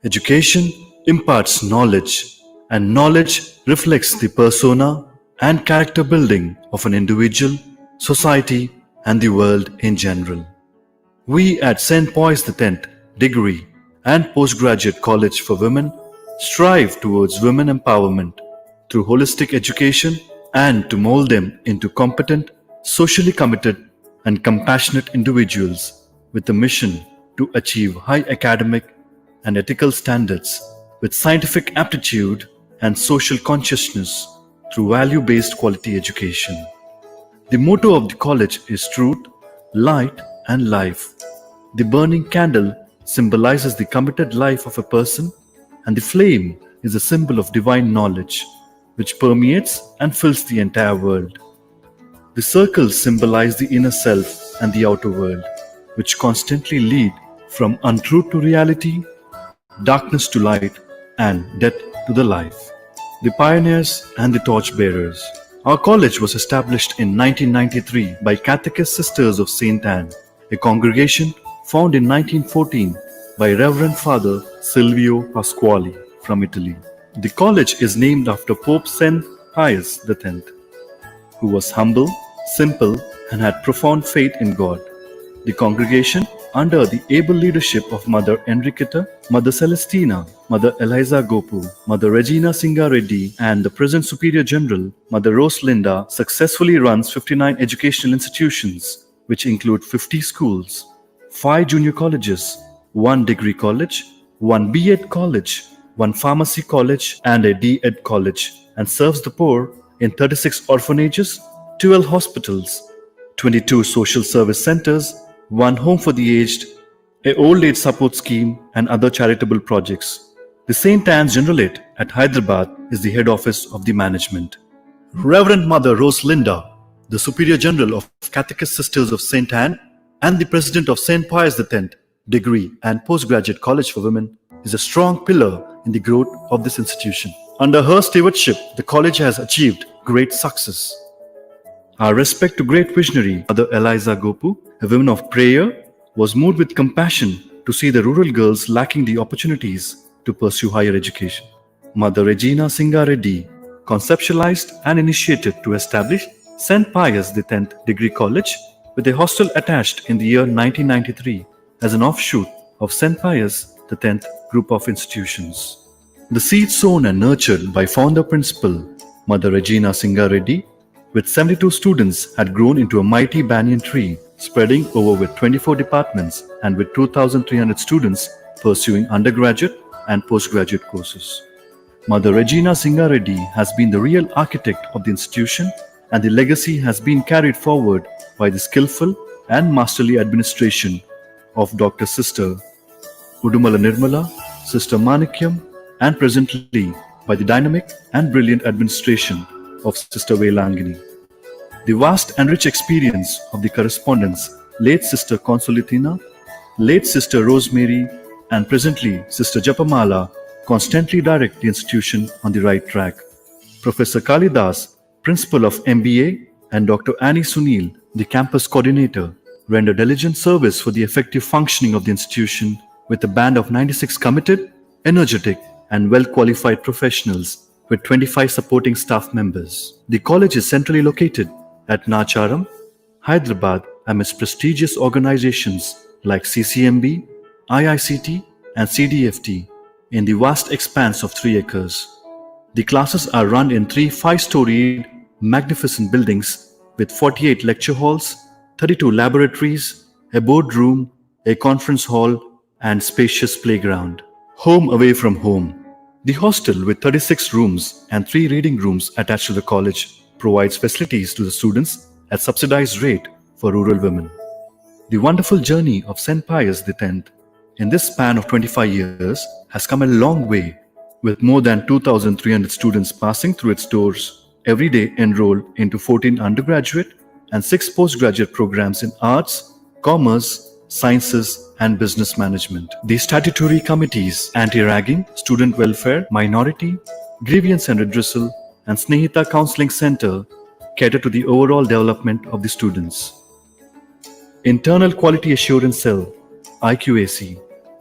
Education imparts knowledge, and knowledge reflects the persona and character building of an individual, society, and the world in general. We at St. Pius X Degree and Postgraduate College for Women strive towards women empowerment through holistic education and to mold them into competent, socially committed, and compassionate individuals with a mission to achieve high academic and ethical standards with scientific aptitude and social consciousness through value-based quality education. The motto of the college is truth, light, and life. The burning candle symbolizes the committed life of a person, and the flame is a symbol of divine knowledge, which permeates and fills the entire world. The circles symbolize the inner self and the outer world, which constantly lead from untruth to reality, darkness to light, and death to the life. The pioneers and the torchbearers. Our college was established in 1993 by Catechist Sisters of St. Anne, a congregation found in 1914 by Reverend Father Silvio Pasquale from Italy. The college is named after Pope St. Pius X, who was humble, simple, and had profound faith in God. The congregation, under the able leadership of Mother Enriqueta, Mother Celestina, Mother Eliza Gopu, Mother Regina Singha Reddy, and the present Superior General, Mother Rose Linda, successfully runs 59 educational institutions, which include 50 schools, 5 junior colleges, 1 degree college, 1 B.Ed college, 1 pharmacy college, and a D.Ed college, and serves the poor in 36 orphanages, 12 hospitals, 22 social service centers, 1 home for the aged, a old age support scheme, and other charitable projects. The St. Anne's Generalate at Hyderabad is the head office of the management. Reverend Mother Rose Linda, the Superior General of Catechist Sisters of St. Anne and the President of St. Pius X Degree and Postgraduate College for Women, is a strong pillar in the growth of this institution. Under her stewardship, the college has achieved great success. Our respect to great visionary Mother Eliza Gopu, a woman of prayer, was moved with compassion to see the rural girls lacking the opportunities to pursue higher education. Mother Regina Singha Reddy conceptualized and initiated to establish St. Pius X Degree College with a hostel attached in the year 1993 as an offshoot of St. Pius X group of institutions. The seed sown and nurtured by founder principal Mother Regina Singha Reddy with 72 students had grown into a mighty banyan tree, spreading over with 24 departments and with 2,300 students pursuing undergraduate and postgraduate courses. Mother Regina Singha Reddy has been the real architect of the institution, and the legacy has been carried forward by the skillful and masterly administration of Dr. Sister Udumala Nirmala, Sister Manikyam, and presently by the dynamic and brilliant administration of Sister Velangini. The vast and rich experience of the correspondents, late Sister Consolatina, late Sister Rosemary, and presently Sister Japamala, constantly direct the institution on the right track. Professor Kalidas, Principal of MBA, and Dr. Annie Sunil, the campus coordinator, render diligent service for the effective functioning of the institution with a band of 96 committed, energetic, and well-qualified professionals with 25 supporting staff members. The college is centrally located at Nacharam, Hyderabad, amidst prestigious organizations like CCMB, IICT, and CDFT in the vast expanse of 3 acres. The classes are run in 3 5-storied magnificent buildings with 48 lecture halls, 32 laboratories, a boardroom, a conference hall, and spacious playground. Home away from home. The hostel with 36 rooms and 3 reading rooms attached to the college provides facilities to the students at subsidized rate for rural women. The wonderful journey of St. Pius X in this span of 25 years has come a long way, with more than 2,300 students passing through its doors every day, enrolled into 14 undergraduate and 6 postgraduate programs in arts, commerce, sciences, and business management. The statutory committees, anti-ragging, student welfare, minority, grievance and redressal, and Snehita Counseling Center cater to the overall development of the students. Internal Quality Assurance Cell (IQAC),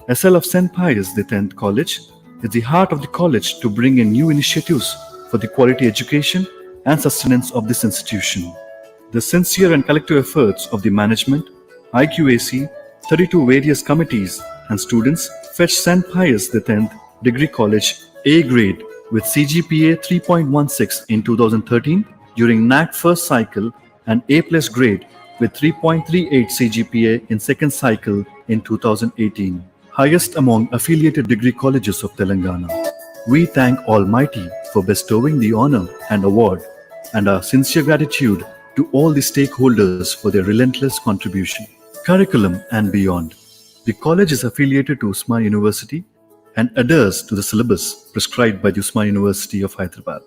a cell of St. Pius X College, is the heart of the college to bring in new initiatives for the quality education and sustenance of this institution. The sincere and collective efforts of the management, IQAC, 32 various committees, and students fetched St. Pius X Degree College A grade with CGPA 3.16 in 2013 during NAC first cycle and A+ grade with 3.38 CGPA in second cycle in 2018, highest among affiliated degree colleges of Telangana. We thank Almighty for bestowing the honor and award, and our sincere gratitude to all the stakeholders for their relentless contribution. Curriculum and beyond. The college is affiliated to Usman University and adheres to the syllabus prescribed by the Usman University of Hyderabad.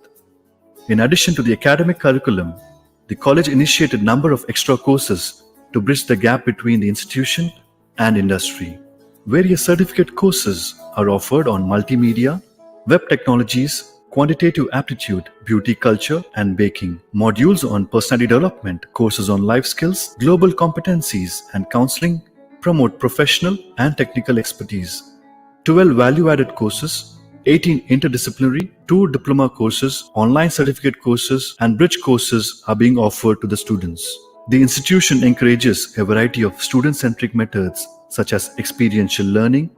In addition to the academic curriculum, the college initiated a number of extra courses to bridge the gap between the institution and industry. Various certificate courses are offered on multimedia, web technologies, quantitative aptitude, beauty culture, and baking. Modules on personality development, courses on life skills, global competencies, and counseling promote professional and technical expertise. 12 value-added courses, 18 interdisciplinary, 2 diploma courses, online certificate courses, and bridge courses are being offered to the students. The institution encourages a variety of student-centric methods such as experiential learning,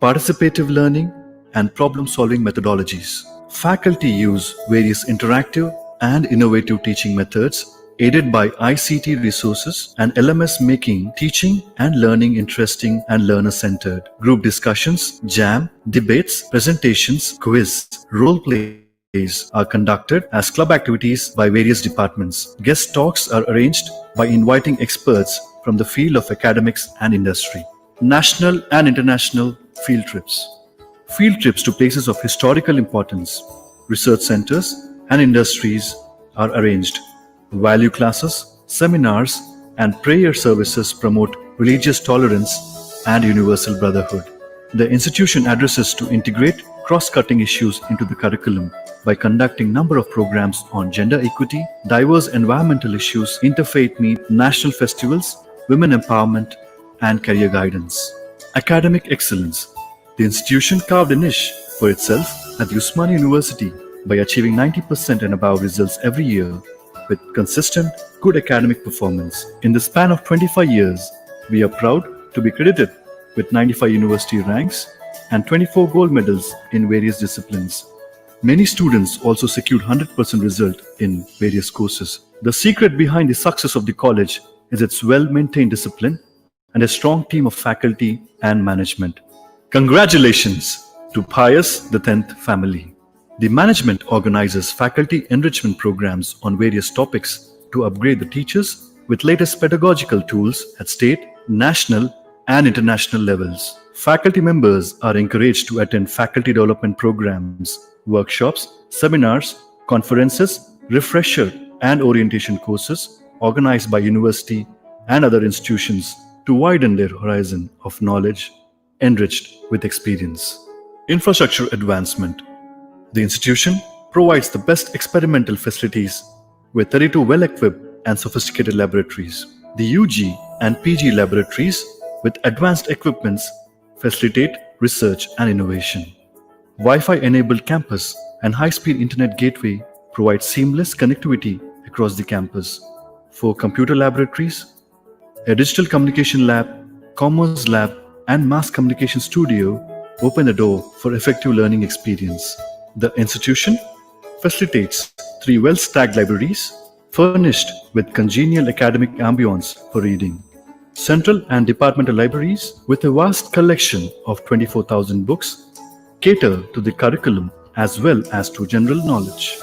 participative learning, and problem-solving methodologies. Faculty use various interactive and innovative teaching methods aided by ICT resources and LMS, making teaching and learning interesting and learner-centered. Group discussions, jam, debates, presentations, quiz, role plays are conducted as club activities by various departments. Guest talks are arranged by inviting experts from the field of academics and industry. National and international field trips. Field trips to places of historical importance, research centers, and industries are arranged. Value classes, seminars, and prayer services promote religious tolerance and universal brotherhood. The institution addresses to integrate cross-cutting issues into the curriculum by conducting number of programs on gender equity, diverse environmental issues, interfaith meet, national festivals, women empowerment, and career guidance. Academic excellence. The institution carved a niche for itself at the Usman University by achieving 90% and above results every year with consistent, good academic performance. In the span of 25 years, we are proud to be credited with 95 university ranks and 24 gold medals in various disciplines. Many students also secured 100% result in various courses. The secret behind the success of the college is its well-maintained discipline and a strong team of faculty and management. Congratulations to Pious X family. The management organizes faculty enrichment programs on various topics to upgrade the teachers with latest pedagogical tools at state, national, and international levels. Faculty members are encouraged to attend faculty development programs, workshops, seminars, conferences, refresher and orientation courses organized by university and other institutions to widen their horizon of knowledge enriched with experience. Infrastructure advancement. The institution provides the best experimental facilities with 32 well-equipped and sophisticated laboratories. The UG and PG laboratories with advanced equipments facilitate research and innovation. Wi-Fi enabled campus and high-speed internet gateway provide seamless connectivity across the campus. 4 computer laboratories, a digital communication lab, commerce lab, and mass communication studio open the door for effective learning experience. The institution facilitates 3 well-stacked libraries furnished with congenial academic ambience for reading. Central and departmental libraries with a vast collection of 24,000 books cater to the curriculum as well as to general knowledge.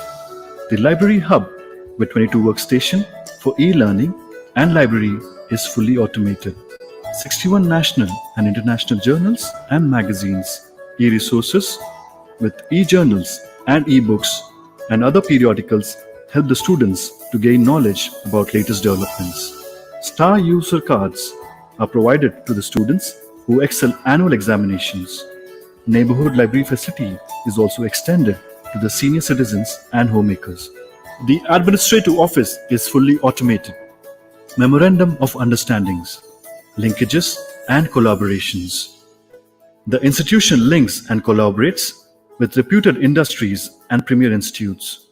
The library hub with 22 workstation for e-learning and library is fully automated. 61 national and international journals and magazines, e-resources with e-journals and e-books and other periodicals help the students to gain knowledge about latest developments. Star user cards are provided to the students who excel annual examinations. Neighborhood library facility is also extended to the senior citizens and homemakers. The administrative office is fully automated. Memorandum of Understandings, linkages, and collaborations. The institution links and collaborates with reputed industries and premier institutes.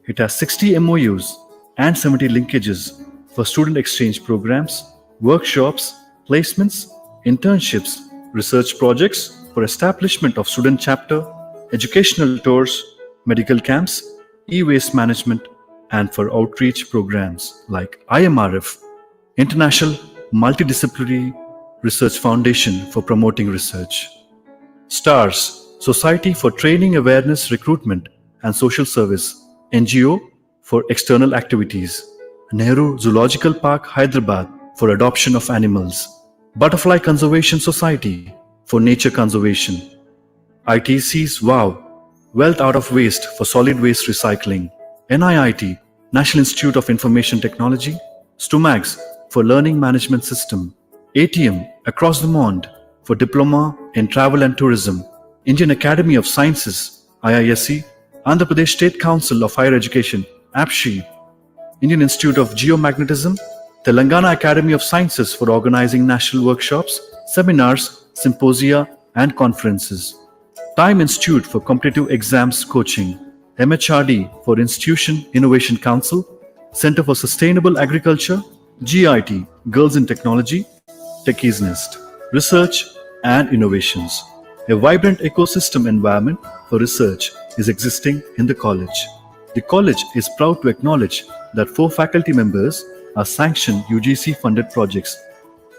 It has 60 MOUs and 70 linkages for student exchange programs, workshops, placements, internships, research projects for establishment of student chapter, educational tours, medical camps, e-waste management, and for outreach programs like IMRF, International Multidisciplinary Research Foundation for promoting research. STARS, Society for Training Awareness Recruitment and Social Service, NGO for external activities. Nehru Zoological Park, Hyderabad for adoption of animals. Butterfly Conservation Society for nature conservation. ITC's WOW, Wealth Out of Waste for solid waste recycling. NIIT, National Institute of Information Technology. STUMAGS for learning management system. ATM across the monde for diploma in travel and tourism. Indian Academy of Sciences, IISc. Andhra Pradesh State Council of Higher Education, APSHI. Indian Institute of Geomagnetism. Telangana Academy of Sciences for organizing national workshops, seminars, symposia, and conferences. Time Institute for Competitive Exams Coaching. MHRD for Institution Innovation Council. Center for Sustainable Agriculture. GIT, Girls in Technology. Techies Nest. Research and innovations. A vibrant ecosystem environment for research is existing in the college. The college is proud to acknowledge that 4 faculty members are sanctioned UGC-funded projects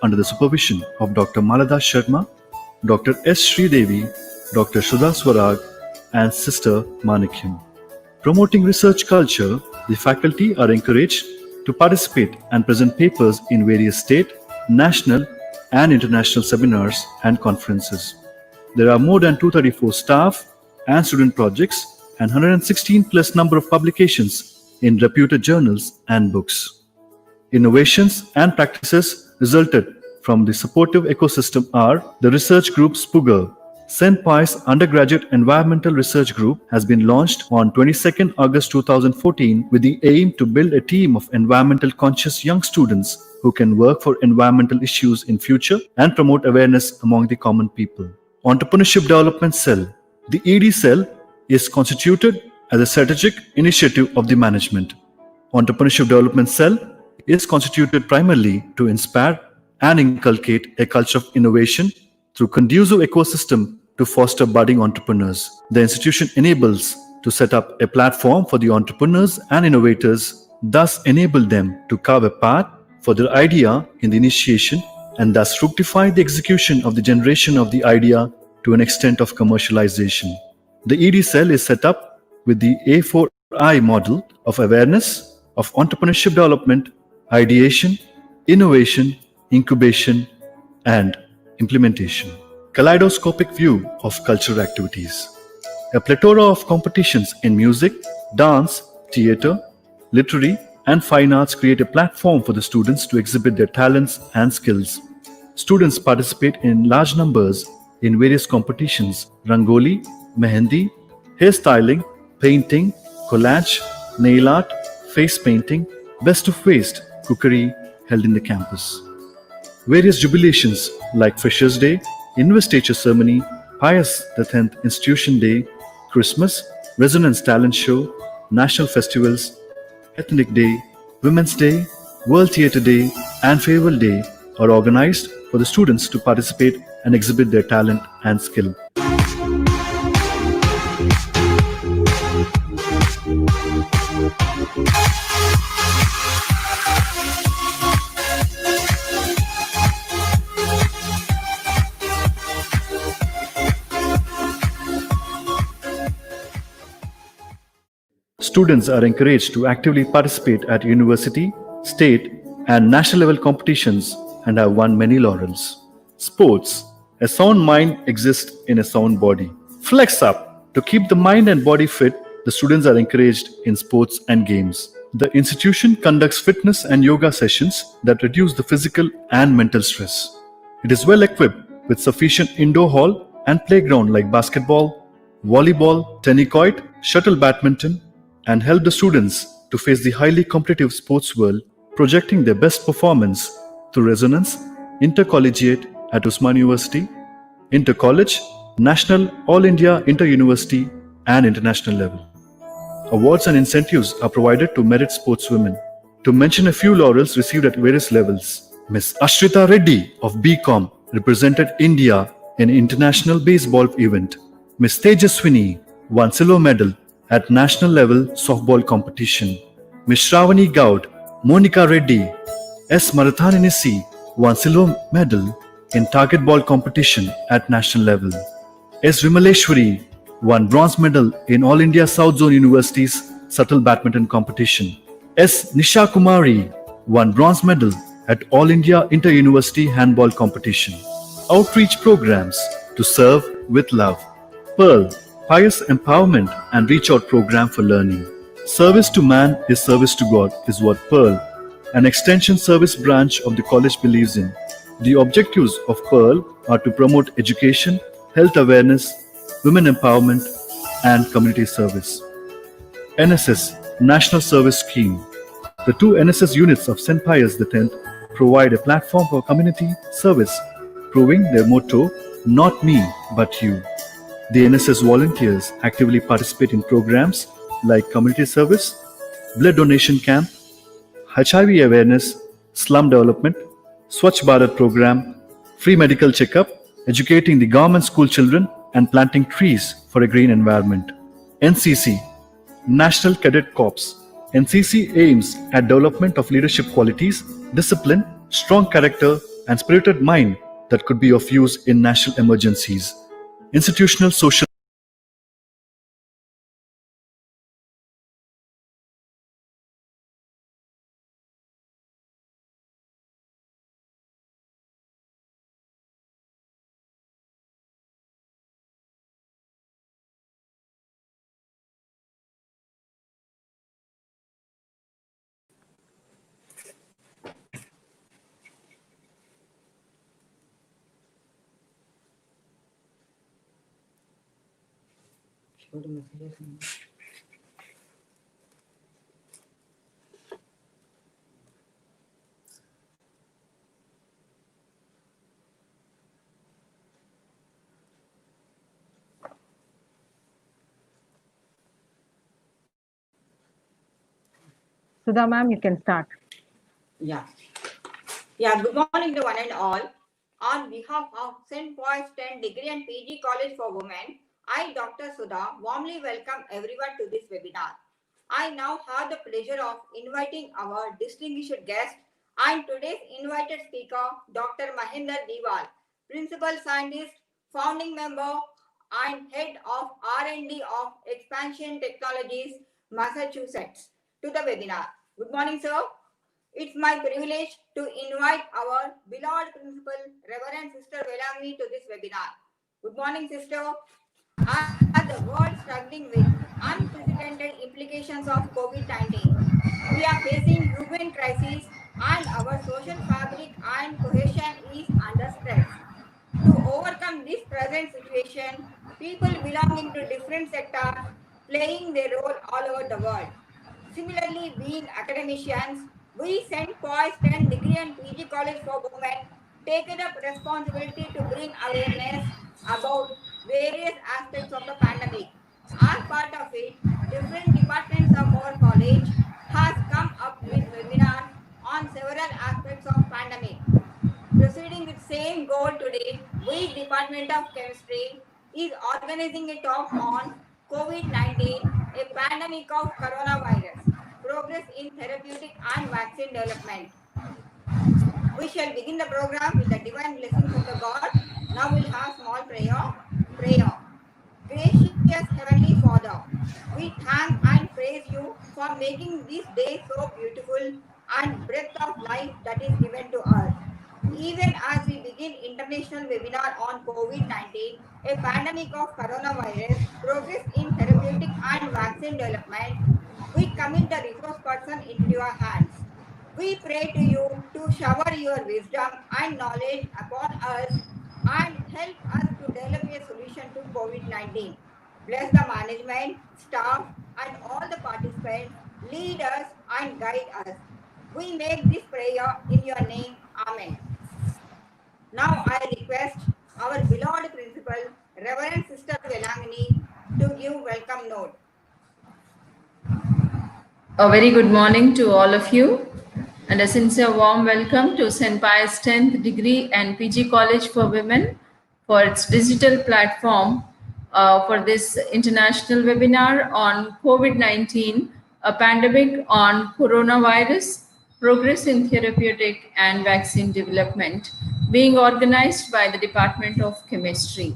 under the supervision of Dr. Malada Sharma, Dr. S. Sridevi, Dr. Shudha Swarag, and Sister Manikyam. Promoting research culture, the faculty are encouraged to participate and present papers in various state, national, and international seminars and conferences. There are more than 234 staff and student projects and 116 plus number of publications in reputed journals and books. Innovations and practices resulted from the supportive ecosystem are the research group SPUGER. St. Pious Undergraduate Environmental Research Group has been launched on 22nd August 2014 with the aim to build a team of environmental conscious young students who can work for environmental issues in future and promote awareness among the common people. Entrepreneurship Development Cell. The ED Cell is constituted as a strategic initiative of the management. Entrepreneurship Development Cell is constituted primarily to inspire and inculcate a culture of innovation through conducive ecosystem to foster budding entrepreneurs. The institution enables to set up a platform for the entrepreneurs and innovators, thus enable them to carve a path for their idea in the initiation and thus fructify the execution of the generation of the idea to an extent of commercialization. The ED cell is set up with the A4I model of awareness, of entrepreneurship development, ideation, innovation, incubation, and implementation. Kaleidoscopic view of cultural activities. A plethora of competitions in music, dance, theatre, literary, and fine arts create a platform for the students to exhibit their talents and skills. Students participate in large numbers in various competitions: rangoli, mehendi, hairstyling, painting, collage, nail art, face painting, best of waste, cookery held in the campus. Various jubilations like Freshers' Day, Investiture Ceremony, Pious the 10th Institution Day, Christmas, Resonance Talent Show, National Festivals, Ethnic Day, Women's Day, World Theatre Day, and Farewell Day are organized for the students to participate and exhibit their talent and skill. Students are encouraged to actively participate at university, state, and national level competitions and have won many laurels. Sports. A sound mind exists in a sound body. Flex up. To keep the mind and body fit, the students are encouraged in sports and games. The institution conducts fitness and yoga sessions that reduce the physical and mental stress. It is well equipped with sufficient indoor hall and playground like basketball, volleyball, tennis court, shuttle badminton, and help the students to face the highly competitive sports world, projecting their best performance through resonance, intercollegiate at Usman University, intercollege, national, all India, inter-university, and international level. Awards and incentives are provided to merit sportswomen. To mention a few laurels received at various levels, Miss Ashrita Reddy of BCom represented India in an international baseball event. Miss Tejaswini won silver medal at national level softball competition. Miss Shravani Gaud, Monica Reddy, S. Marathaninisi won silver medal in target ball competition at national level. S. Vimaleshwari won bronze medal in All India South Zone University's shuttle badminton competition. S. Nisha Kumari won bronze medal at All India Inter-University Handball Competition. Outreach programs to serve with love. Pearl, Pious Empowerment and Reach Out Program for Learning. Service to man is service to God is what Pearl, an extension service branch of the college, believes in. The objectives of Pearl are to promote education, health awareness, women empowerment, and community service. NSS National Service Scheme. The two NSS units of St. Pius X provide a platform for community service, proving their motto, not me, but you. The NSS volunteers actively participate in programs like community service, blood donation camp, HIV awareness, slum development, Swachh Bharat program, free medical checkup, educating the government school children, and planting trees for a green environment. NCC, National Cadet Corps. NCC aims at development of leadership qualities, discipline, strong character, and spirited mind that could be of use in national emergencies. Institutional social Sudha ma'am, you can start. Yeah. Yeah, good morning to one and all. On behalf of St. Pius X Degree and PG College for Women, I, Dr. Sudha, warmly welcome everyone to this webinar. I now have the pleasure of inviting our distinguished guest and today's invited speaker, Dr. Mahinder Diwal, Principal Scientist, Founding Member, and Head of R&D of Expansion Technologies, Massachusetts, to the webinar. Good morning, sir. It's my privilege to invite our beloved principal, Reverend Sister Velami, to this webinar. Good morning, sister. As the world struggling with unprecedented implications of COVID-19, we are facing human crisis and our social fabric and cohesion is under stress. To overcome this present situation, people belonging to different sectors playing their role all over the world. Similarly, being academicians, we sent Pious X Degree and PG College for Women taken up responsibility to bring awareness about various aspects of the pandemic. As part of it, different departments of our college has come up with webinars on several aspects of pandemic. Proceeding with same goal today, we Department of Chemistry is organizing a talk on COVID-19, a pandemic of coronavirus, progress in therapeutic and vaccine development. We shall begin the program with the divine blessings of the God. Now we'll have small prayer. Prayer. Gracious Heavenly Father, we thank and praise you for making this day so beautiful and breath of life that is given to us. Even as we begin international webinar on COVID-19, a pandemic of coronavirus, progress in therapeutic and vaccine development, we commit the resource person into your hands. We pray to you to shower your wisdom and knowledge upon us and help us to develop a solution to COVID-19. Bless the management, staff, and all the participants. Lead us and guide us. We make this prayer in your name. Amen. Now I request our beloved principal, Reverend Sister Velangani, to give welcome note. A very good morning to all of you and a sincere warm welcome to St. Pius 10th Degree and PG College for Women for its digital platform for this international webinar on COVID-19, a pandemic on coronavirus, progress in therapeutic and vaccine development, being organized by the Department of Chemistry.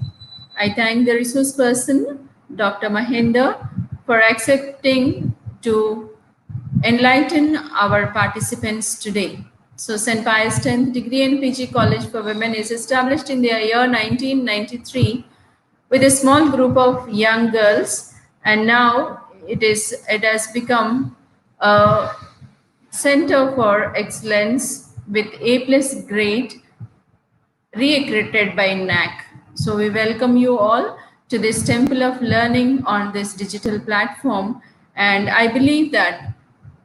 I thank the resource person, Dr. Mahinder, for accepting to enlighten our participants today. So, St. Pius 10th Degree and PG College for Women is established in the year 1993 with a small group of young girls, and now it has become a center for excellence with A plus grade re-accredited by NAC. So we welcome you all to this temple of learning on this digital platform. And I believe that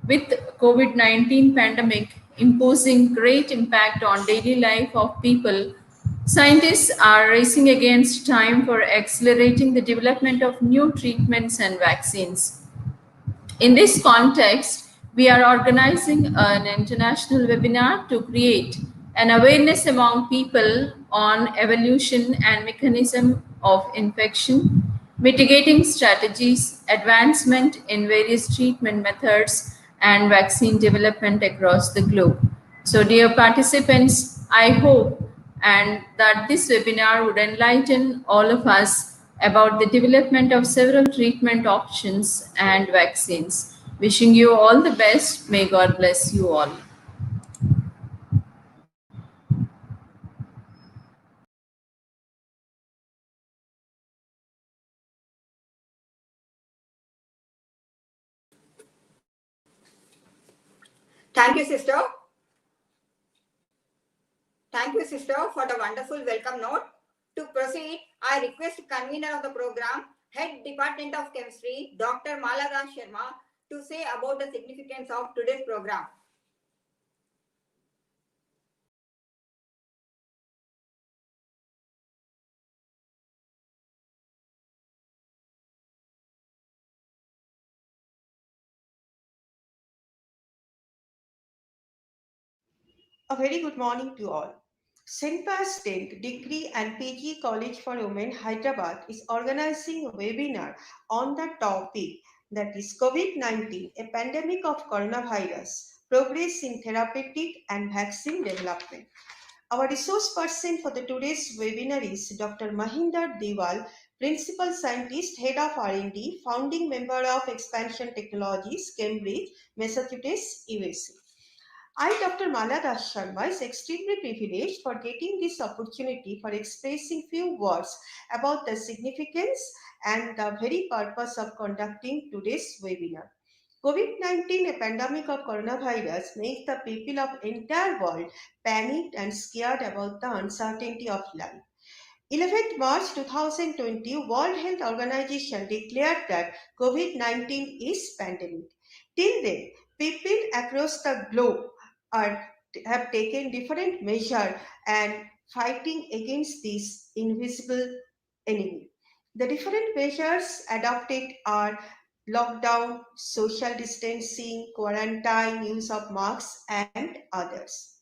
with COVID-19 pandemic imposing great impact on daily life of people, scientists are racing against time for accelerating the development of new treatments and vaccines. In this context, we are organizing an international webinar to create an awareness among people on evolution and mechanism of infection, mitigating strategies, advancement in various treatment methods, and vaccine development across the globe. So, dear participants, I hope and that this webinar would enlighten all of us about the development of several treatment options and vaccines. Wishing you all the best. May God bless you all. Thank you, sister. Thank you, sister, for the wonderful welcome note. To proceed, I request convener of the program, Head Department of Chemistry, Dr. Malaga Sharma, to say about the significance of today's program. A very good morning to all. St. Pius 10th Degree and PG College for Women, Hyderabad is organizing a webinar on the topic that is COVID-19, a pandemic of coronavirus, progress in therapeutic and vaccine development. Our resource person for the today's webinar is Dr. Mahinder Diwal, Principal Scientist, Head of R&D, Founding Member of Expansion Technologies, Cambridge, Massachusetts, USA. I, Dr. Mala Das Sharma, is extremely privileged for getting this opportunity for expressing few words about the significance and the very purpose of conducting today's webinar. COVID-19, a pandemic of coronavirus, makes the people of entire world panicked and scared about the uncertainty of life. 11th March 2020, World Health Organization declared that COVID-19 is pandemic. Till then, people across the globe have taken different measures and fighting against this invisible enemy. The different measures adopted are lockdown, social distancing, quarantine, use of masks, and others.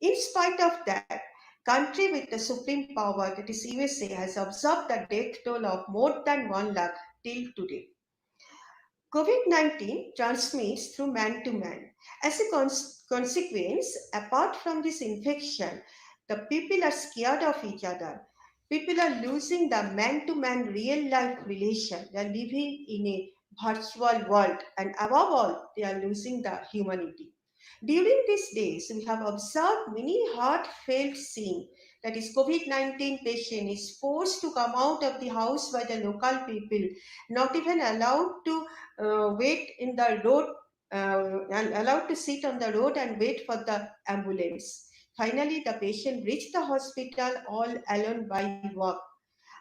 In spite of that, country with the supreme power, that is USA, has observed the death toll of more than 1 lakh till today. COVID-19 transmits through man to man. As a consequence, apart from this infection, the people are scared of each other. People are losing the man to man real life relation. They are living in a virtual world, and above all, they are losing the humanity. During these days, we have observed many heartfelt scenes. That is, COVID-19 patient is forced to come out of the house by the local people, not even allowed to wait in the road and allowed to sit on the road and wait for the ambulance. Finally, the patient reached the hospital all alone by walk.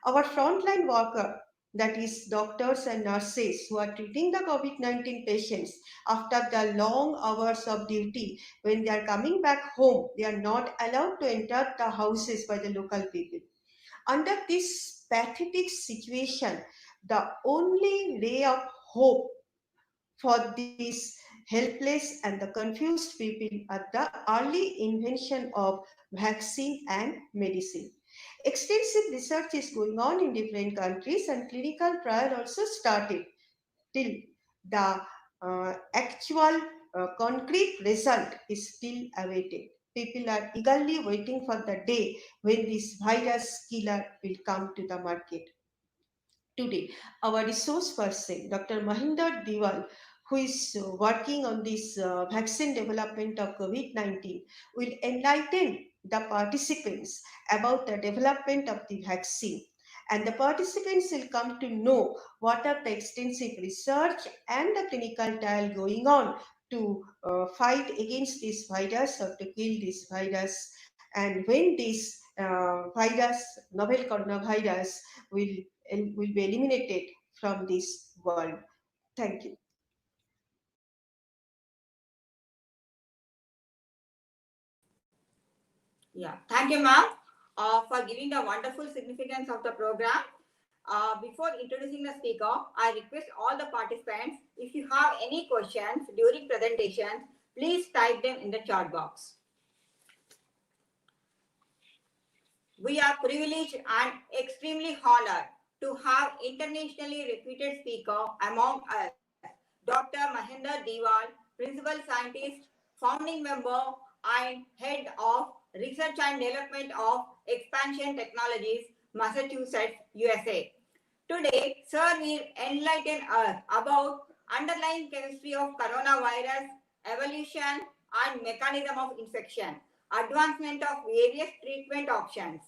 Our frontline worker that is doctors and nurses who are treating the COVID-19 patients after the long hours of duty. When they are coming back home, they are not allowed to enter the houses by the local people. Under this pathetic situation, the only ray of hope for these helpless and the confused people are the early invention of vaccine and medicine. Extensive research is going on in different countries and clinical trial also started. Till the actual concrete result is still awaited. People are eagerly waiting for the day when this virus killer will come to the market. Today, our resource person, Dr. Mahinder Diwal, who is working on this vaccine development of COVID-19, will enlighten the participants about the development of the vaccine. And the participants will come to know what are the extensive research and the clinical trial going on to fight against this virus or to kill this virus. And when this virus, novel coronavirus, will be eliminated from this world. Thank you. Yeah, thank you, ma'am, for giving the wonderful significance of the program. Before introducing the speaker, I request all the participants, if you have any questions during presentations, please type them in the chat box. We are privileged and extremely honored to have internationally reputed speaker among us, Dr. Mahinder Diwal, Principal Scientist, Founding Member, and Head of Research and Development of Expansion Technologies, Massachusetts, USA. Today, Sir will enlighten us about underlying chemistry of coronavirus, evolution and mechanism of infection, advancement of various treatment options,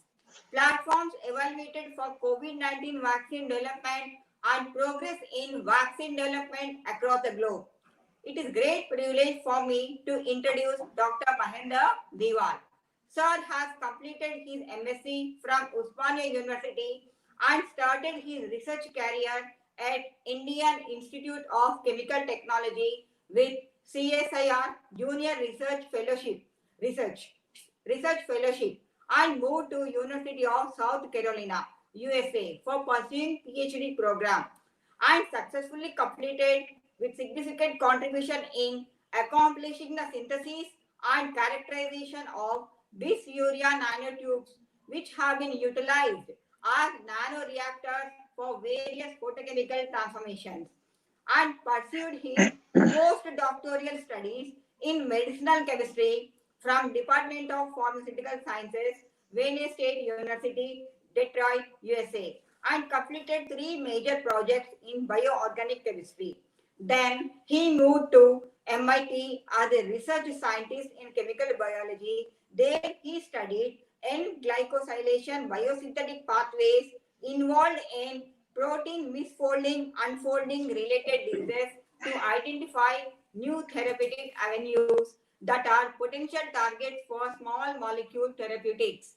platforms evaluated for COVID-19 vaccine development, and progress in vaccine development across the globe. It is great privilege for me to introduce Dr. Mahinder Diwal. Sir has completed his MSc from Usmania University and started his research career at Indian Institute of Chemical Technology with CSIR Junior Research Research Fellowship and moved to University of South Carolina, USA for pursuing Ph.D. program and successfully completed with significant contribution in accomplishing the synthesis and characterization of dysuria nanotubes, which have been utilized as nanoreactors for various photochemical transformations, and pursued his postdoctoral studies in medicinal chemistry from Department of Pharmaceutical Sciences, Wayne State University, Detroit, USA, and completed 3 major projects in bioorganic chemistry. Then he moved to MIT as a research scientist in chemical biology. There he studied N-glycosylation biosynthetic pathways involved in protein misfolding, unfolding related diseases to identify new therapeutic avenues that are potential targets for small molecule therapeutics,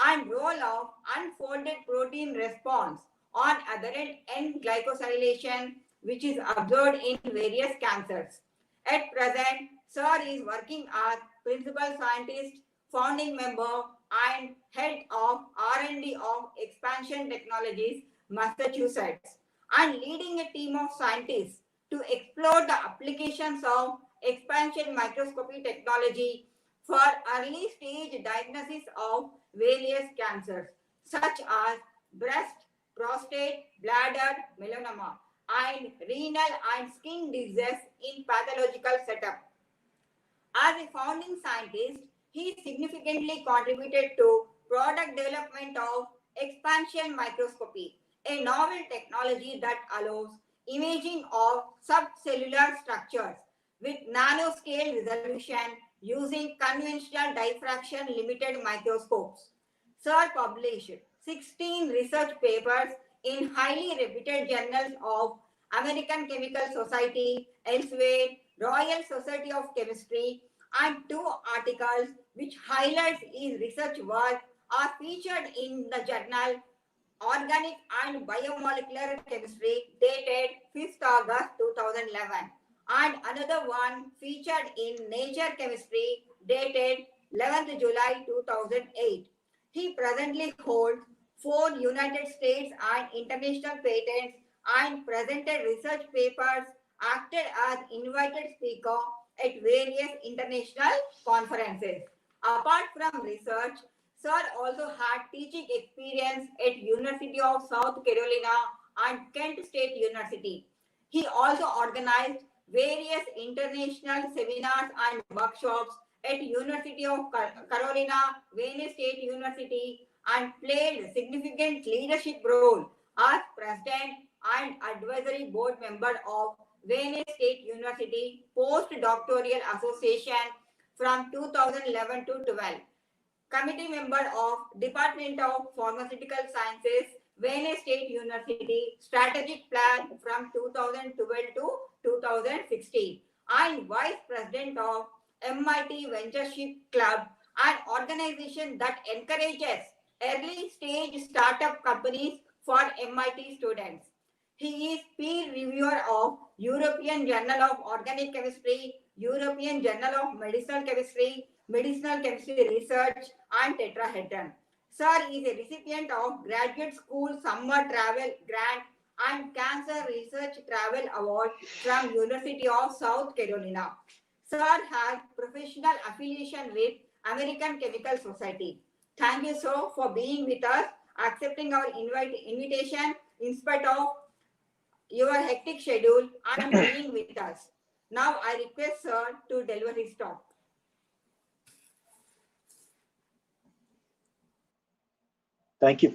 and role of unfolded protein response on aberrant N-glycosylation, which is observed in various cancers. At present, Sir is working as principal scientist, founding member, and head of R&D of Expansion Technologies, Massachusetts, and leading a team of scientists to explore the applications of expansion microscopy technology for early stage diagnosis of various cancers such as breast, prostate, bladder, melanoma, and renal and skin diseases in pathological setup. As a founding scientist, he significantly contributed to product development of expansion microscopy, a novel technology that allows imaging of subcellular structures with nanoscale resolution using conventional diffraction limited microscopes. Sir published 16 research papers in highly reputed journals of American Chemical Society, elsewhere, Royal Society of Chemistry, and 2 articles which highlights his research work are featured in the journal Organic and Biomolecular Chemistry, dated 5th August 2011. And another one featured in Nature Chemistry, dated 11th July 2008. He presently holds 4 United States and international patents and presented research papers, acted as invited speaker at various international conferences. Apart from research, Sir also had teaching experience at University of South Carolina and Kent State University. He also organized various international seminars and workshops at University of Carolina, Wayne State University, and played significant leadership role as president and advisory board member of Wayne State University Postdoctoral Association from 2011 to 12. Committee member of Department of Pharmaceutical Sciences, Wayne State University Strategic Plan from 2012 to 2016, and Vice President of MIT Ventureship Club, an organization that encourages early stage startup companies for MIT students. He is peer reviewer of European Journal of Organic Chemistry, European Journal of Medicinal Chemistry Research, and tetrahedron. Sir is a recipient of Graduate School Summer Travel Grant and Cancer Research Travel Award from University of South Carolina. Sir has professional affiliation with American Chemical Society. Thank you, sir, for being with us, accepting our invitation in spite of your hectic schedule and being with us. Now I request sir to deliver his talk. Thank you.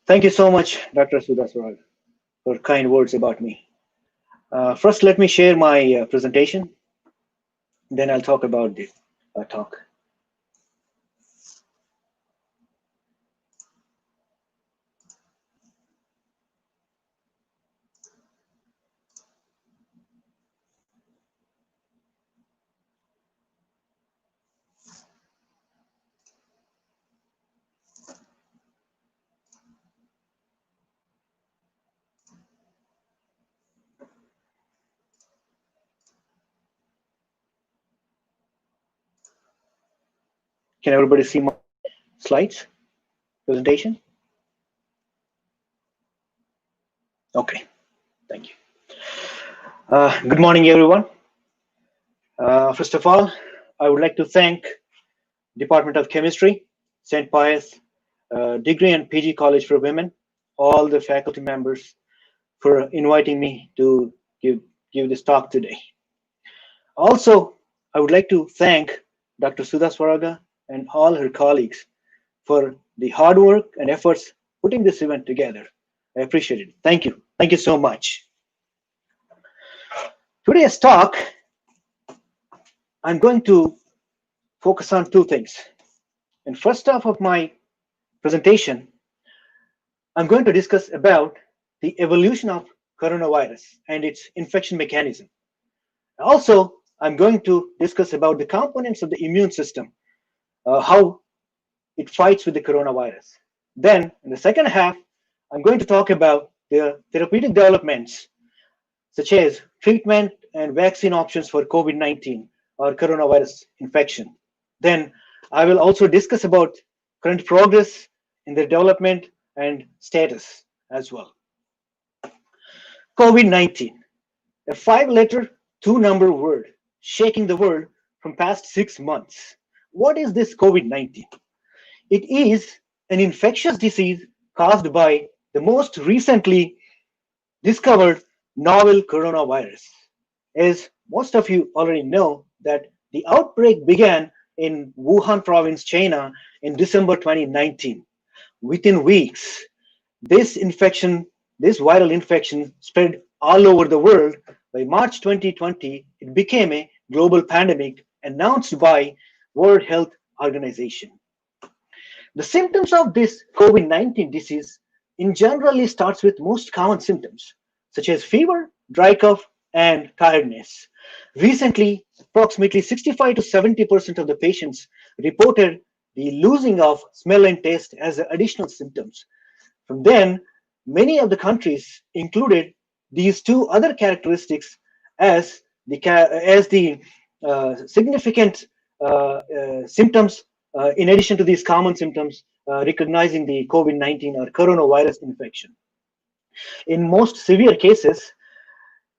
Thank you so much, Dr. Sudhaswarag, for kind words about me. First, let me share my presentation. Then I'll talk about the talk. Can everybody see my slides, presentation? Okay, thank you. Good morning, everyone. First of all, I would like to thank Department of Chemistry, St. Pious Degree and PG College for Women, all the faculty members for inviting me to give this talk today. Also, I would like to thank Dr. Sudhaswaraga and all her colleagues for the hard work and efforts putting this event together. I appreciate it. Thank you. Thank you so much. Today's talk, I'm going to focus on two things. In first half of my presentation, I'm going to discuss about the evolution of coronavirus and its infection mechanism. Also, I'm going to discuss about the components of the immune system, how it fights with the coronavirus. Then, in the second half, I'm going to talk about the therapeutic developments, such as treatment and vaccine options for COVID-19 or coronavirus infection. Then, I will also discuss about current progress in the development and status as well. COVID-19, a 5-letter, 2-number word, shaking the world from past 6 months. What is this COVID-19? It is an infectious disease caused by the most recently discovered novel coronavirus. As most of you already know, that the outbreak began in Wuhan province, China in December 2019. Within weeks, this viral infection spread all over the world. By March 2020, it became a global pandemic announced by World Health Organization. The symptoms of this COVID-19 disease in generally starts with most common symptoms, such as fever, dry cough, and tiredness. Recently, approximately 65 to 70% of the patients reported the losing of smell and taste as additional symptoms. From then, many of the countries included these two other characteristics as the significant symptoms in addition to these common symptoms recognizing the COVID-19 or coronavirus infection. In most severe cases,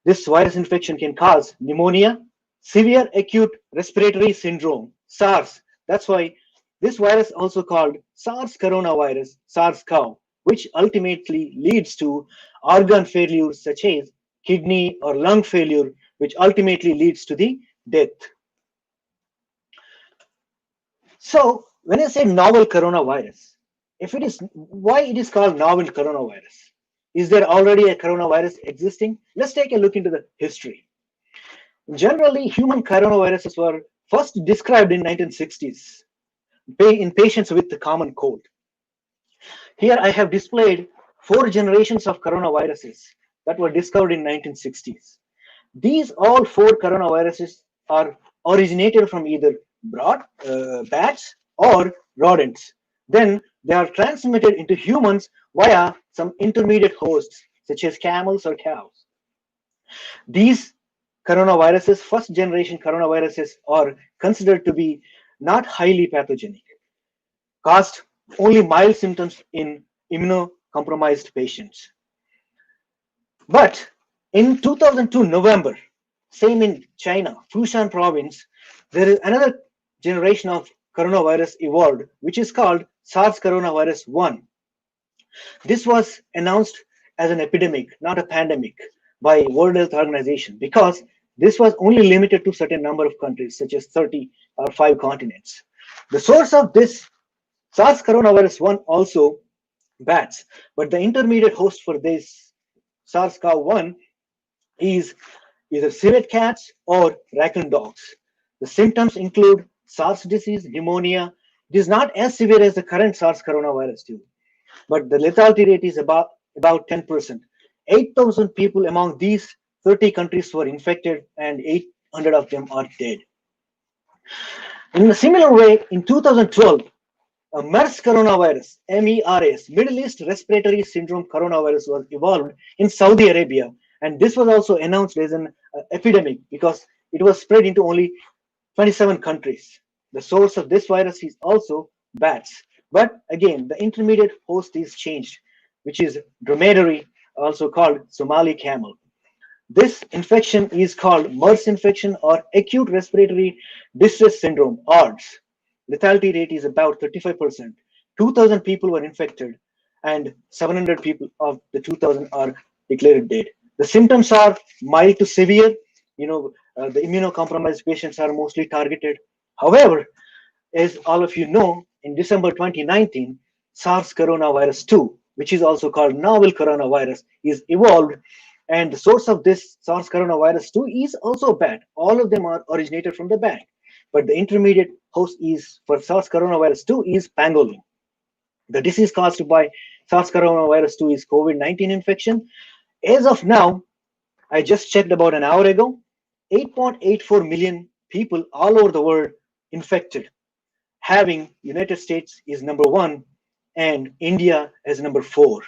this virus infection can cause pneumonia, severe acute respiratory syndrome, SARS. That's why this virus also called SARS coronavirus, SARS-CoV, which ultimately leads to organ failure such as kidney or lung failure, which ultimately leads to the death. So when I say novel coronavirus, if it is why it is called novel coronavirus? Is there already a coronavirus existing? Let's take a look into the history. Generally, human coronaviruses were first described in 1960s in patients with the common cold. Here I have displayed 4 generations of coronaviruses that were discovered in 1960s. These all 4 coronaviruses are originated from either bats or rodents. Then they are transmitted into humans via some intermediate hosts such as camels or cows. These coronaviruses, first generation coronaviruses, are considered to be not highly pathogenic, caused only mild symptoms in immunocompromised patients. But in 2002 November, same in China, Fushan province, there is another generation of coronavirus evolved, which is called SARS coronavirus 1. This was announced as an epidemic, not a pandemic, by World Health Organization because this was only limited to certain number of countries, such as 30 or 5 continents. The source of this SARS coronavirus 1 also bats, but the intermediate host for this SARS-CoV-1 is either civet cats or raccoon dogs. The symptoms include SARS disease, pneumonia. It is not as severe as the current SARS coronavirus 2, but the lethality rate is about 10%. 8,000 people among these 30 countries were infected and 800 of them are dead. In a similar way, in 2012, a MERS coronavirus, MERS, Middle East Respiratory Syndrome coronavirus, was evolved in Saudi Arabia. And this was also announced as an epidemic because it was spread into only 27 countries. The source of this virus is also bats. But again, the intermediate host is changed, which is dromedary, also called Somali camel. This infection is called MERS infection or acute respiratory distress syndrome, ARDS. Lethality rate is about 35%. 2,000 people were infected and 700 people of the 2,000 are declared dead. The symptoms are mild to severe. The immunocompromised patients are mostly targeted. However, as all of you know, in December 2019, SARS coronavirus 2, which is also called novel coronavirus, is evolved. And the source of this SARS coronavirus 2 is also a bat. All of them are originated from the bat. But the intermediate host is for SARS coronavirus 2 is pangolin. The disease caused by SARS coronavirus 2 is COVID-19 infection. As of now, I just checked about an hour ago, 8.84 million people all over the world infected, having United States is number 1 and India as number 4.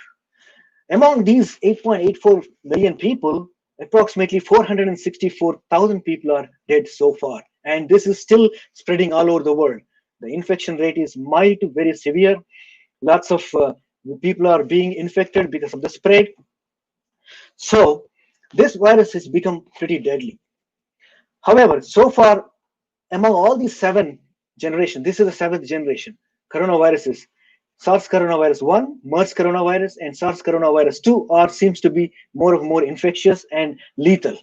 Among these 8.84 million people, approximately 464,000 people are dead so far. And this is still spreading all over the world. The infection rate is mild to very severe. Lots of people are being infected because of the spread. So this virus has become pretty deadly. However, so far, among all these 7 generations, this is the 7th generation, coronaviruses, SARS coronavirus 1, MERS coronavirus, and SARS coronavirus 2 seems to be more infectious and lethal.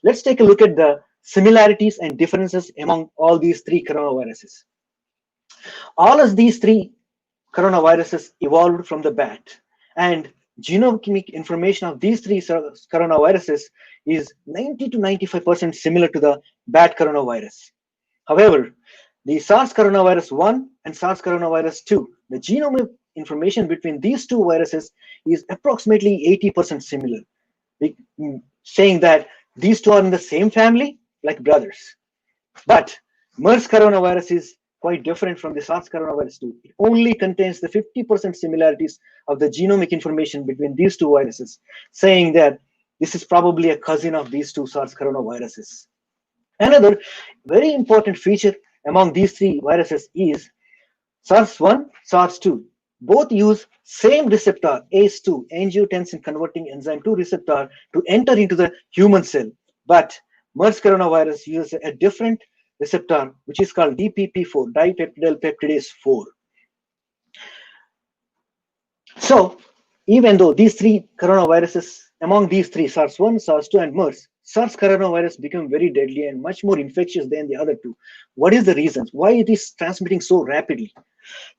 Let's take a look at the similarities and differences among all these 3 coronaviruses. All of these 3 coronaviruses evolved from the bat, and genomic information of these 3 coronaviruses is 90 to 95% similar to the bat coronavirus. However, the SARS coronavirus 1 and SARS coronavirus 2, the genome information between these 2 viruses is approximately 80% similar, saying that these 2 are in the same family like brothers. But MERS coronavirus is quite different from the SARS coronavirus 2. It only contains the 50% similarities of the genomic information between these two viruses, saying that this is probably a cousin of these two SARS coronaviruses. Another very important feature among these three viruses is SARS-1, SARS-2. Both use same receptor, ACE2, angiotensin converting enzyme 2 receptor, to enter into the human cell. But MERS coronavirus uses a different receptor, which is called DPP4, dipeptidyl peptidase 4. So, even though these three coronaviruses, among these three, SARS-1, SARS-2, and MERS, SARS coronavirus become very deadly and much more infectious than the other two. What is the reasons? Why it is transmitting so rapidly?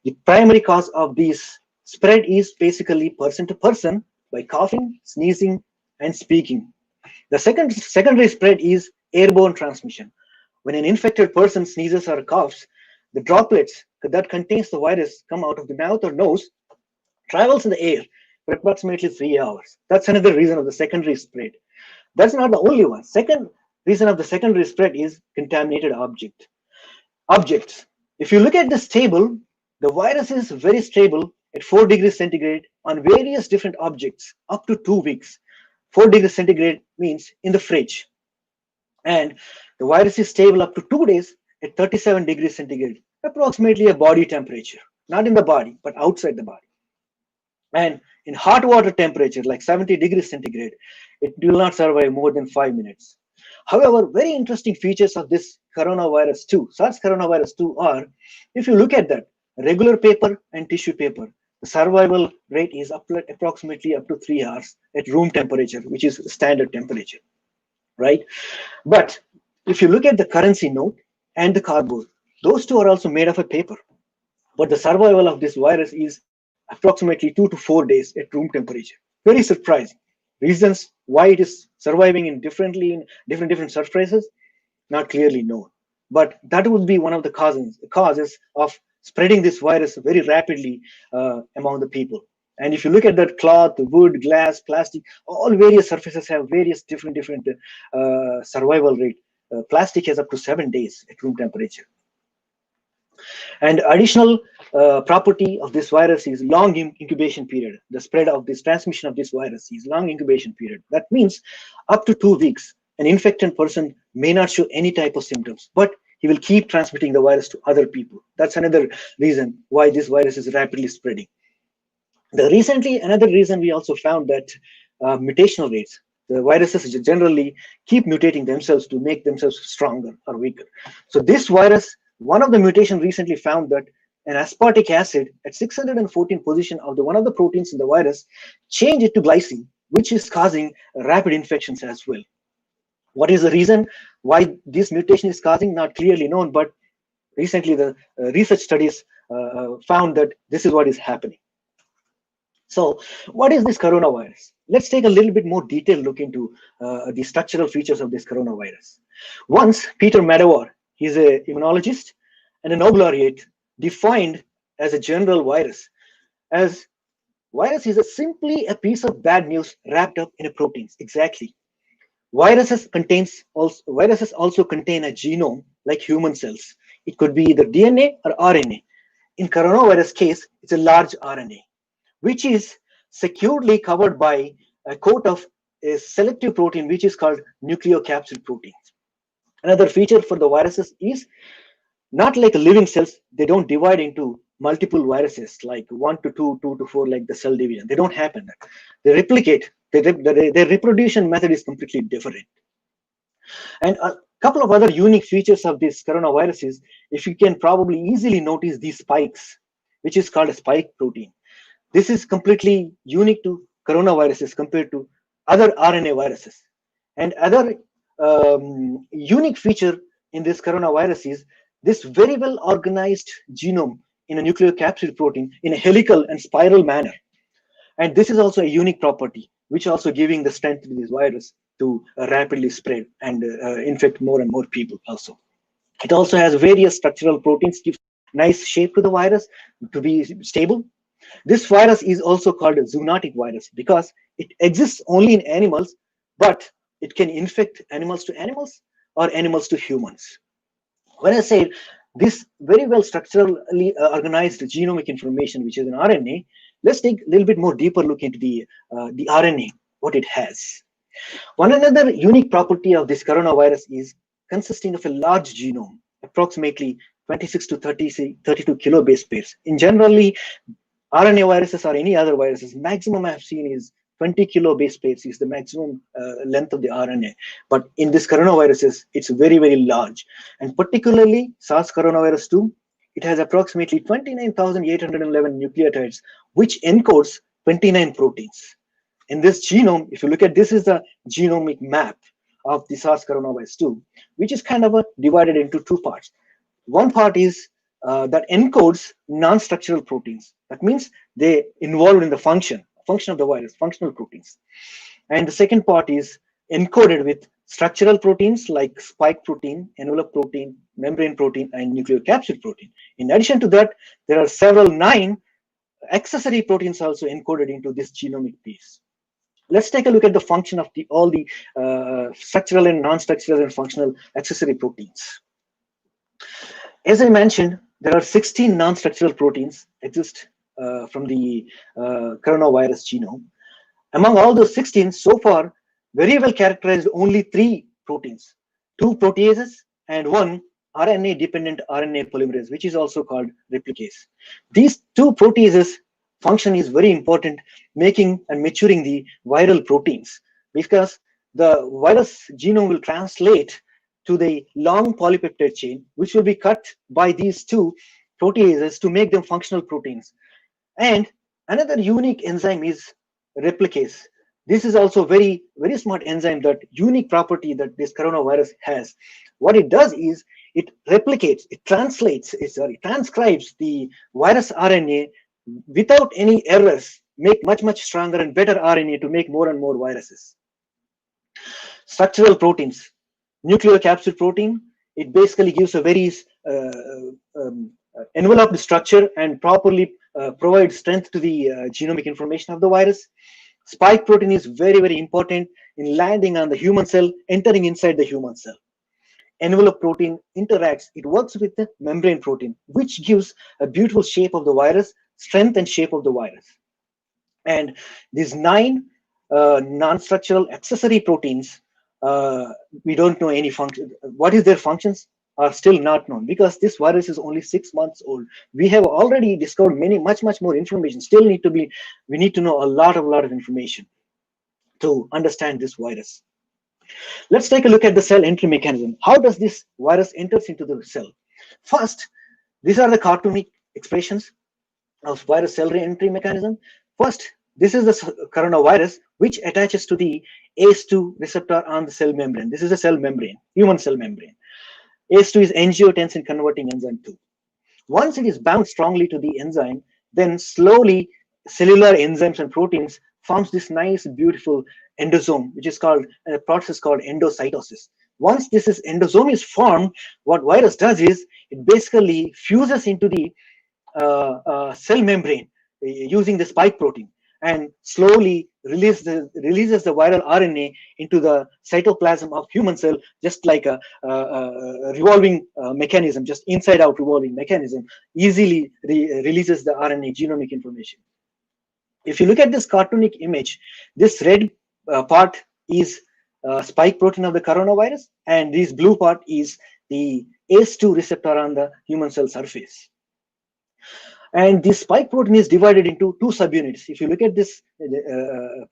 The primary cause of this spread is basically person to person by coughing, sneezing, and speaking. The secondary spread is airborne transmission. When an infected person sneezes or coughs, the droplets that contains the virus come out of the mouth or nose, travels in the air for approximately 3 hours. That's another reason of the secondary spread. That's not the only one. Second reason of the secondary spread is contaminated objects. If you look at this table, the virus is very stable at 4 degrees centigrade on various different objects up to 2 weeks. 4 degrees centigrade means in the fridge. And the virus is stable up to 2 days at 37 degrees centigrade, approximately a body temperature. Not in the body, but outside the body. And in hot water temperature, like 70 degrees centigrade, it will not survive more than 5 minutes. However, very interesting features of this coronavirus 2, SARS coronavirus 2 are, if you look at that, regular paper and tissue paper, the survival rate is approximately up to 3 hours at room temperature, which is standard temperature, right? But if you look at the currency note and the cardboard, those two are also made of a paper. But the survival of this virus is approximately 2 to 4 days at room temperature. Very surprising. Reasons why it is surviving in different surfaces, not clearly known. But that would be one of the causes of spreading this virus very rapidly among the people. And if you look at that cloth, wood, glass, plastic, all various surfaces have various different survival rate. Plastic has up to 7 days at room temperature. And additional property of this virus is long incubation period. The spread of this transmission of this virus is long incubation period. That means up to 2 weeks, an infected person may not show any type of symptoms, but he will keep transmitting the virus to other people. That's another reason why this virus is rapidly spreading. Another reason we also found that mutational rates, the viruses generally keep mutating themselves to make themselves stronger or weaker. So this virus, one of the mutation recently found that an aspartic acid at 614 position of one of the proteins in the virus changed it to glycine, which is causing rapid infections as well. What is the reason why this mutation is causing? Not clearly known, but recently the research studies found that this is what is happening. So what is this coronavirus? Let's take a little bit more detailed look into the structural features of this coronavirus. Once Peter Medawar, he's an immunologist and a Nobel laureate, defined as a general virus as virus is simply a piece of bad news wrapped up in a proteins. Exactly. Viruses also contain a genome like human cells. It could be either DNA or RNA. In coronavirus case, it's a large RNA, which is securely covered by a coat of a selective protein, which is called nucleocapsid proteins. Another feature for the viruses is not like living cells. They don't divide into multiple viruses like 1 to 2, 2 to 4, like the cell division. They don't happen. They replicate. Their reproduction method is completely different. And a couple of other unique features of this coronavirus is, if you can probably easily notice these spikes, which is called a spike protein. This is completely unique to coronaviruses compared to other RNA viruses. And other unique feature in this coronavirus is this very well organized genome in a nucleocapsid protein in a helical and spiral manner. And this is also a unique property, which also giving the strength to this virus to rapidly spread and infect more and more people also. It also has various structural proteins, gives nice shape to the virus to be stable. This virus is also called a zoonotic virus because it exists only in animals, but it can infect animals to animals or animals to humans. When I say this very well structurally organized genomic information, which is an RNA, let's take a little bit more deeper look into the RNA, what it has. One another unique property of this coronavirus is consisting of a large genome, approximately 26 to 32 kilobase pairs. In generally, RNA viruses or any other viruses, maximum I've seen is 20 kilobase pairs is the maximum length of the RNA. But in this coronaviruses, it's very, very large. And particularly SARS coronavirus 2, it has approximately 29,811 nucleotides, which encodes 29 proteins. In this genome, if you look at this is the genomic map of the SARS coronavirus 2, which is kind of divided into two parts. One part is that encodes non-structural proteins. That means they involved in the function of the virus, functional proteins. And the second part is encoded with structural proteins like spike protein, envelope protein, membrane protein, and nucleocapsid protein. In addition to that, there are several 9 accessory proteins also encoded into this genomic piece. Let's take a look at the function of all the structural and non-structural and functional accessory proteins. As I mentioned, there are 16 non-structural proteins exist from the coronavirus genome. Among all those 16, so far, very well characterized only 3 proteins, 2 proteases and 1 RNA-dependent RNA polymerase, which is also called replicase. These 2 proteases function is very important, making and maturing the viral proteins, because the virus genome will translate to the long polypeptide chain, which will be cut by these 2 proteases to make them functional proteins. And another unique enzyme is replicase. This is also very, very smart enzyme, that unique property that this coronavirus has. What it does is it replicates, it translates, it transcribes the virus RNA without any errors, make much stronger and better RNA to make more and more viruses. Structural proteins, nucleocapsid protein, it basically gives a very enveloped structure and properly provides strength to the genomic information of the virus. Spike protein is very, very important in landing on the human cell, entering inside the human cell. Envelope protein interacts, it works with the membrane protein, which gives a beautiful shape of the virus, strength and shape of the virus. And these 9 non-structural accessory proteins, we don't know any function. What is their functions are still not known, because this virus is only 6 months old. We have already discovered much more information. Still we need to know a lot of information to understand this virus. Let's take a look at the cell entry mechanism. How does this virus enters into the cell? First, these are the cartoonic expressions of virus cell entry mechanism. First, this is the coronavirus, which attaches to the ACE2 receptor on the cell membrane. This is a cell membrane, human cell membrane. ACE2 is angiotensin converting enzyme 2. Once it is bound strongly to the enzyme, then slowly cellular enzymes and proteins forms this nice, beautiful endosome, which is called a process called endocytosis. Once this endosome is formed, what virus does is it basically fuses into the cell membrane using the spike protein, and slowly releases the viral RNA into the cytoplasm of human cell, just like a revolving mechanism, just inside out revolving mechanism, easily releases the RNA genomic information. If you look at this cartoonic image, this red part is spike protein of the coronavirus, and this blue part is the ACE2 receptor on the human cell surface. And this spike protein is divided into 2 subunits. If you look at this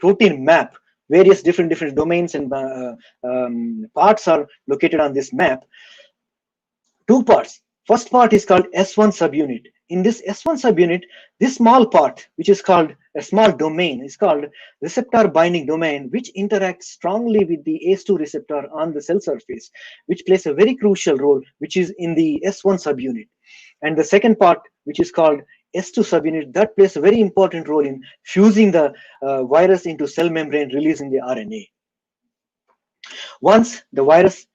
protein map, various different domains and parts are located on this map. 2 parts. First part is called S1 subunit. In this S1 subunit, this small part, which is called a small domain, is called receptor binding domain, which interacts strongly with the ACE2 receptor on the cell surface, which plays a very crucial role, which is in the S1 subunit. And the second part, which is called S2 subunit, that plays a very important role in fusing the virus into cell membrane, releasing the RNA. Once the virus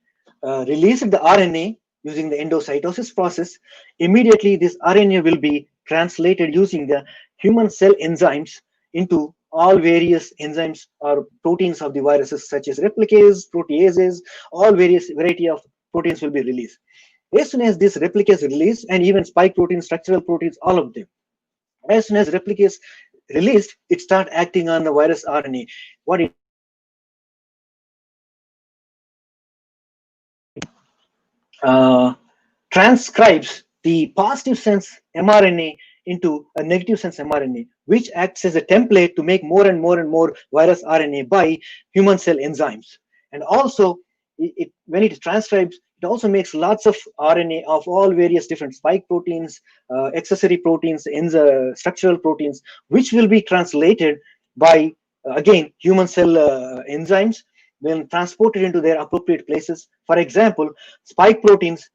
releases the RNA using the endocytosis process, immediately this RNA will be translated using the human cell enzymes into all various enzymes or proteins of the viruses, such as replicase, proteases, all various variety of proteins will be released. As soon as this replicase is released, and even spike proteins, structural proteins, all of them, as soon as replicase released, it start acting on the virus RNA. What it transcribes the positive sense mRNA into a negative sense mRNA, which acts as a template to make more and more and more virus RNA by human cell enzymes. And also, when it transcribes, it also makes lots of RNA of all various different spike proteins, accessory proteins, structural proteins, which will be translated by, again, human cell enzymes when transported into their appropriate places. For example, spike proteins,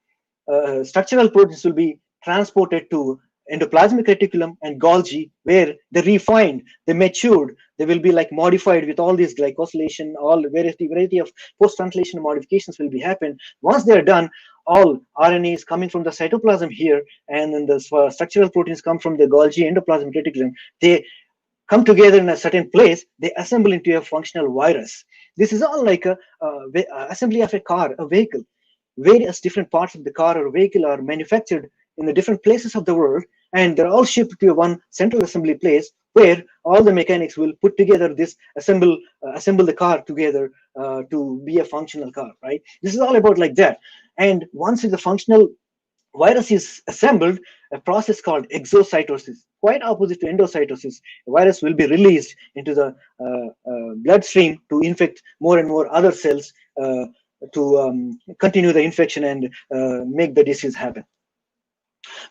structural proteins will be transported to endoplasmic reticulum and Golgi, where they refined, they matured, they will be like modified with all these glycosylation, all variety of post-translation modifications will be happen. Once they are done, all RNA is coming from the cytoplasm here, and then the structural proteins come from the Golgi endoplasmic reticulum. They come together in a certain place, they assemble into a functional virus. This is all like a assembly of a car, a vehicle. Various different parts of the car or vehicle are manufactured in the different places of the world, and they're all shipped to one central assembly place where all the mechanics will put together this assemble the car together to be a functional car, right? This is all about like that. And once it's a functional virus is assembled, a process called exocytosis, quite opposite to endocytosis. A virus will be released into the bloodstream to infect more and more other cells, to continue the infection and make the disease happen.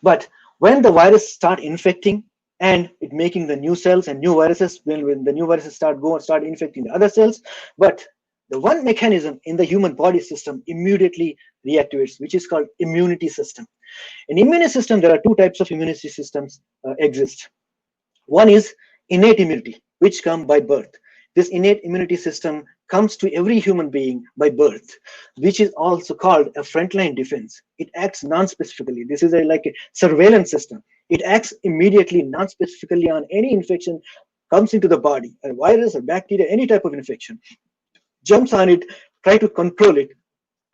But when the virus start infecting and it making the new cells and new viruses, when the new viruses start infecting the other cells, but the one mechanism in the human body system immediately reactivates, which is called immunity system. In immune system, there are two types of immunity systems exist. One is innate immunity, which come by birth. This innate immunity system comes to every human being by birth, which is also called a frontline defense. It acts non-specifically. This is like a surveillance system. It acts immediately, non-specifically on any infection comes into the body, a virus or bacteria, any type of infection, jumps on it, try to control it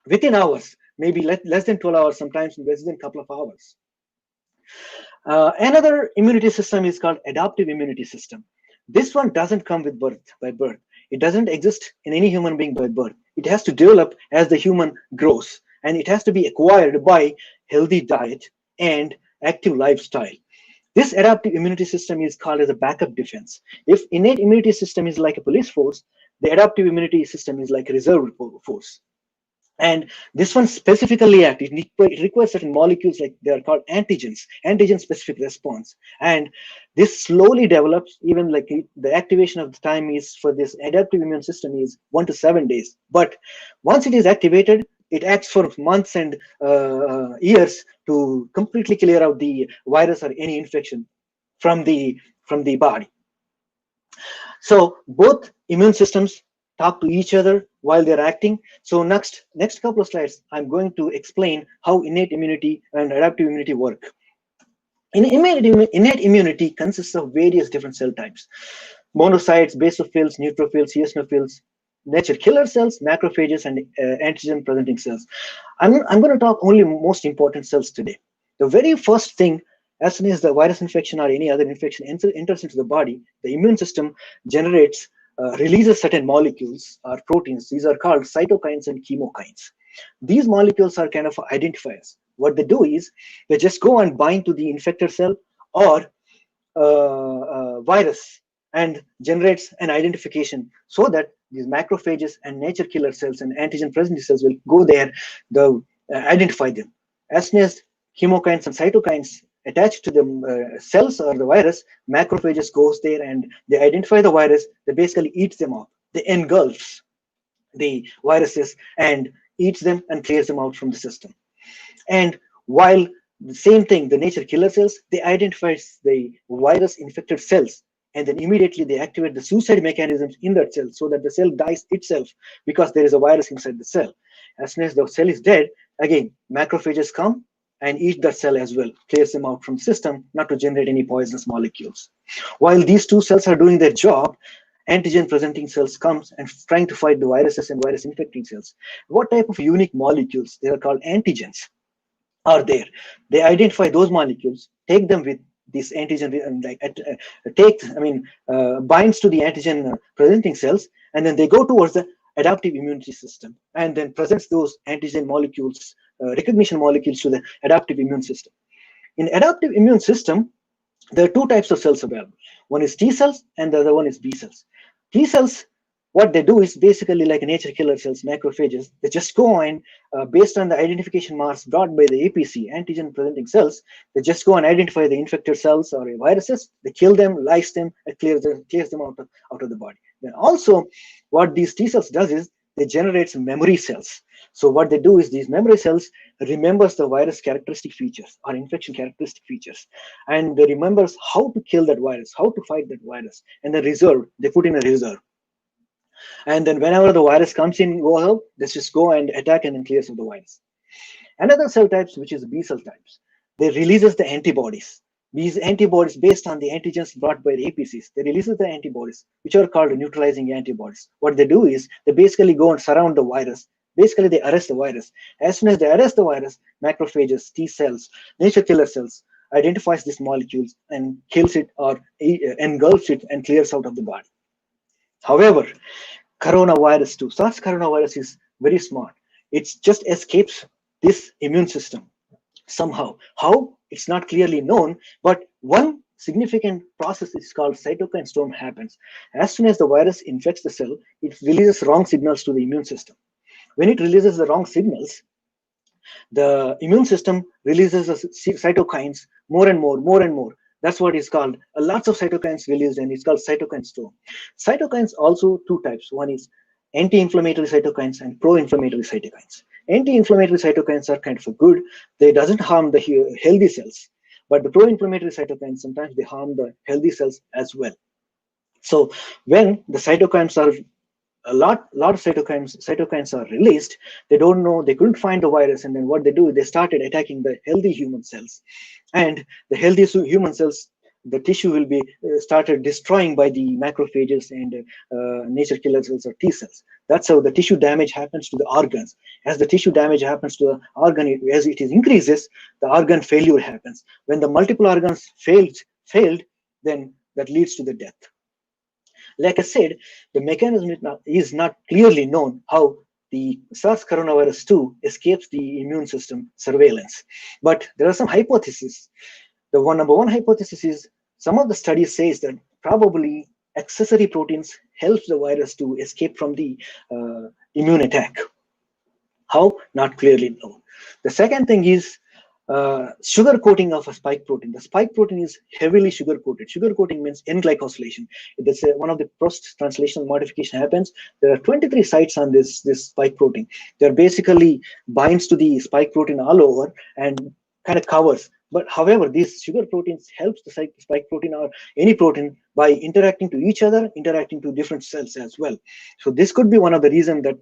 within hours, maybe less than 12 hours, sometimes less than a couple of hours. Another immunity system is called adaptive immunity system. This one doesn't come with by birth. It doesn't exist in any human being by birth. It has to develop as the human grows, and it has to be acquired by healthy diet and active lifestyle. This adaptive immunity system is called as a backup defense. If innate immunity system is like a police force, the adaptive immunity system is like a reserve force. And this one specifically acts, it requires certain molecules, like they are called antigens, antigen specific response. And this slowly develops, even like the activation of the time is for this adaptive immune system is 1 to 7 days. But once it is activated, it acts for months and years to completely clear out the virus or any infection from the body. So both immune systems talk to each other while they're acting. So next couple of slides, I'm going to explain how innate immunity and adaptive immunity work. Innate immunity consists of various different cell types: monocytes, basophils, neutrophils, eosinophils, nature killer cells, macrophages, and antigen presenting cells. I'm going to talk only most important cells today. The very first thing, as soon as the virus infection or any other infection enters into the body, the immune system generates, releases certain molecules or proteins. These are called cytokines and chemokines. These molecules are kind of identifiers. What they do is they just go and bind to the infected cell or virus and generates an identification, so that these macrophages and nature killer cells and antigen presenting cells will go there, identify them. As soon as chemokines and cytokines attached to the cells or the virus, macrophages goes there and they identify the virus. They basically eats them up. They engulfs the viruses and eats them and clears them out from the system. And while the same thing, the nature killer cells, they identify the virus infected cells, and then immediately they activate the suicide mechanisms in that cell, so that the cell dies itself because there is a virus inside the cell. As soon as the cell is dead, again, macrophages come and eat that cell as well, clears them out from the system, not to generate any poisonous molecules. While these two cells are doing their job, antigen presenting cells comes and trying to fight the viruses and virus infecting cells. What type of unique molecules? They are called antigens. are there. They identify those molecules, take them with this antigen, binds to the antigen presenting cells, and then they go towards the adaptive immunity system, and then presents those antigen molecules, recognition molecules to the adaptive immune system. In adaptive immune system, there are two types of cells available. One is T cells and the other one is B cells. T cells, what they do is basically like nature killer cells, macrophages. They just go and based on the identification marks brought by the APC, antigen presenting cells, they just go and identify the infected cells or viruses. They kill them, lyse them, and clears them out of the body. Then also, what these T cells does is they generate some memory cells. So what they do is these memory cells remembers the virus characteristic features or infection characteristic features, and they remembers how to kill that virus, how to fight that virus, and then they put in a reserve. And then whenever the virus comes in, go out, let's just go and attack and then clears of the virus. Another cell types, which is B cell types, they releases the antibodies. These antibodies, based on the antigens brought by the APCs, they releases the antibodies, which are called neutralizing antibodies. What they do is they basically go and surround the virus. Basically, they arrest the virus. As soon as they arrest the virus, macrophages, T cells, nature killer cells identifies these molecules and kills it or engulfs it and clears out of the body. However, coronavirus 2, SARS coronavirus is very smart. It just escapes this immune system somehow. How? It's not clearly known, but one significant process is called cytokine storm happens. As soon as the virus infects the cell, it releases wrong signals to the immune system. When it releases the wrong signals, the immune system releases the cytokines more and more. That's what is called lots of cytokines released, and it's called cytokine storm. Cytokines also two types. One is anti-inflammatory cytokines and pro-inflammatory cytokines. Anti-inflammatory cytokines are kind of good. They doesn't harm the healthy cells, but the pro-inflammatory cytokines, sometimes they harm the healthy cells as well. So when the cytokines are a lot of cytokines are released, they don't know, they couldn't find the virus, and then what they do, they started attacking the healthy human cells, and the healthy human cells, the tissue will be started destroying by the macrophages and nature killer cells or T cells. That's how the tissue damage happens to the organs. As the tissue damage happens to the organ, as it increases, the organ failure happens. When the multiple organs failed, then that leads to the death. Like I said, the mechanism is not clearly known how the SARS coronavirus 2 escapes the immune system surveillance. But there are some hypotheses. The number one hypothesis is some of the studies says that probably accessory proteins helps the virus to escape from the immune attack. How? Not clearly known. The second thing is sugar coating of a spike protein. The spike protein is heavily sugar coated. Sugar coating means N-glycosylation. That's one of the post-translational modification happens. There are 23 sites on this spike protein. They're basically binds to the spike protein all over and kind of covers. But however, these sugar proteins helps the spike protein or any protein by interacting to each other, interacting to different cells as well. So this could be one of the reasons that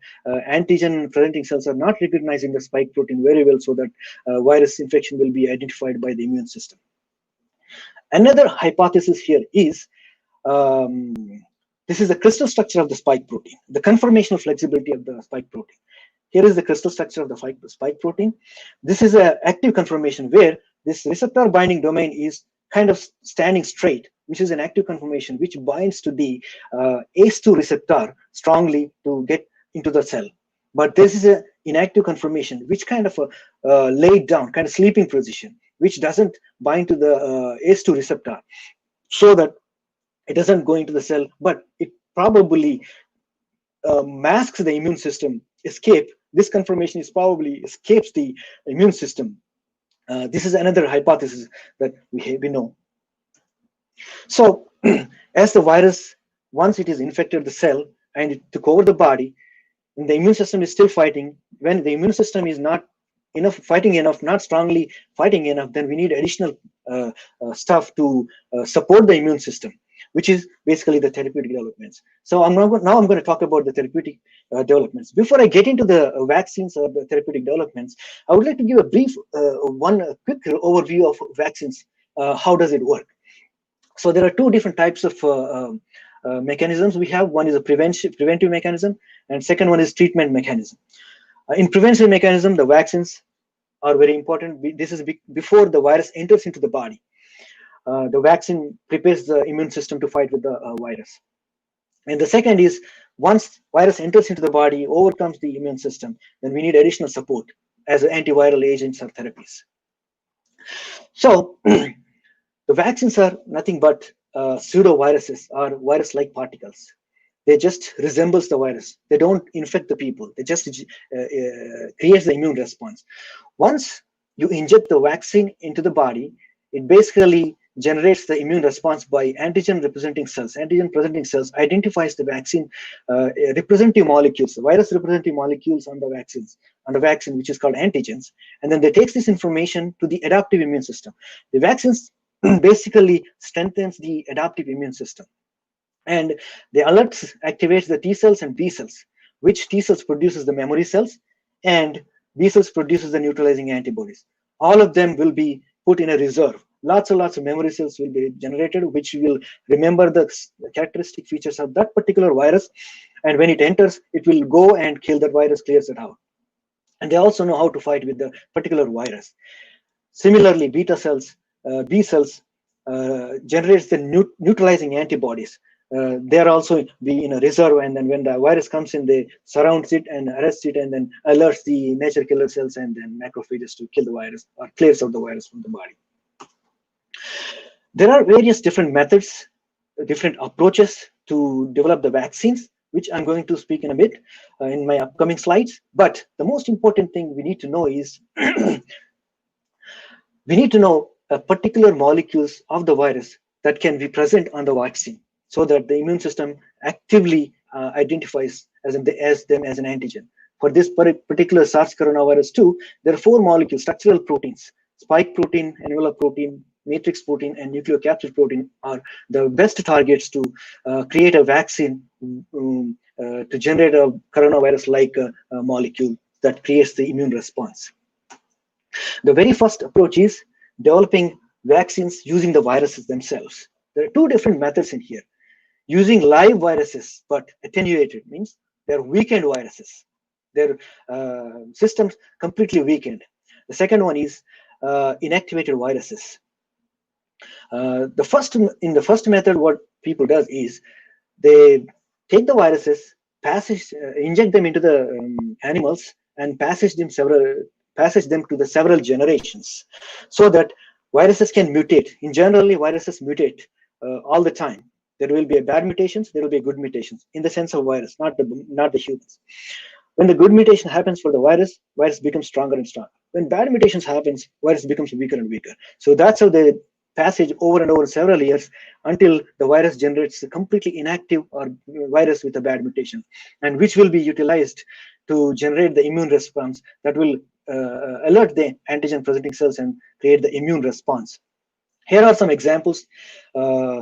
antigen presenting cells are not recognizing the spike protein very well, so that virus infection will be identified by the immune system. Another hypothesis here is this is the crystal structure of the spike protein, the conformational flexibility of the spike protein. Here is the crystal structure of the spike protein. This is an active conformation where this receptor binding domain is kind of standing straight, which is an active conformation which binds to the ACE2 receptor strongly to get into the cell. But this is an inactive conformation which kind of laid down, kind of sleeping position, which doesn't bind to the ACE2 receptor, so that it doesn't go into the cell, but it probably masks the immune system escape. This conformation is probably escapes the immune system. This is another hypothesis that we know. So as the virus, once it is infected the cell and it took over the body, and the immune system is still fighting, when the immune system is not fighting enough, not strongly fighting enough, then we need additional stuff to support the immune system, which is basically the therapeutic developments. So now I'm going to talk about the therapeutic developments. Before I get into the vaccines or the therapeutic developments, I would like to give a brief, quick overview of vaccines. How does it work? So there are two different types of mechanisms we have. One is a preventive mechanism, and second one is treatment mechanism. In preventive mechanism, the vaccines are very important. This is before the virus enters into the body. The vaccine prepares the immune system to fight with the virus. And the second is, once virus enters into the body, overcomes the immune system, then we need additional support as antiviral agents or therapies. So the vaccines are nothing but pseudoviruses or virus-like particles. They just resembles the virus. They don't infect the people. They just create the immune response. Once you inject the vaccine into the body, it basically generates the immune response by antigen representing cells. Antigen presenting cells identifies the vaccine representative molecules, virus representative molecules on the vaccine, which is called antigens. And then they takes this information to the adaptive immune system. The vaccines basically strengthens the adaptive immune system. And the alerts activates the T cells and B cells, which T cells produces the memory cells and B cells produces the neutralizing antibodies. All of them will be put in a reserve. Lots and lots of memory cells will be generated, which will remember the characteristic features of that particular virus. And when it enters, it will go and kill that virus, clears it out. And they also know how to fight with the particular virus. Similarly, beta cells, B cells generates the neutralizing antibodies. They are also be in a reserve, and then when the virus comes in, they surrounds it and arrests it, and then alerts the nature killer cells and then macrophages to kill the virus or clears out the virus from the body. There are various different methods, different approaches to develop the vaccines, which I'm going to speak in a bit in my upcoming slides. But the most important thing we need to know is we need to know particular molecules of the virus that can be present on the vaccine, so that the immune system actively identifies them as an antigen. For this particular SARS coronavirus 2, there are 4 molecules, structural proteins: spike protein, envelope protein, matrix protein, and nucleocapsid protein are the best targets to create a vaccine to generate a coronavirus-like molecule that creates the immune response. The very first approach is developing vaccines using the viruses themselves. There are 2 different methods in here. Using live viruses, but attenuated, means they're weakened viruses. Their systems completely weakened. The second one is inactivated viruses. In the first method, what people does is they take the viruses, inject them into the animals, and passage them to the several generations, so that viruses can mutate. In generally, viruses mutate all the time. There will be bad mutations, there will be good mutations in the sense of virus, not the humans. When the good mutation happens for the virus becomes stronger and stronger. When bad mutations happens, virus becomes weaker and weaker. So that's how they passage over and over several years until the virus generates a completely inactive or virus with a bad mutation, and which will be utilized to generate the immune response that will alert the antigen presenting cells and create the immune response. Here are some examples.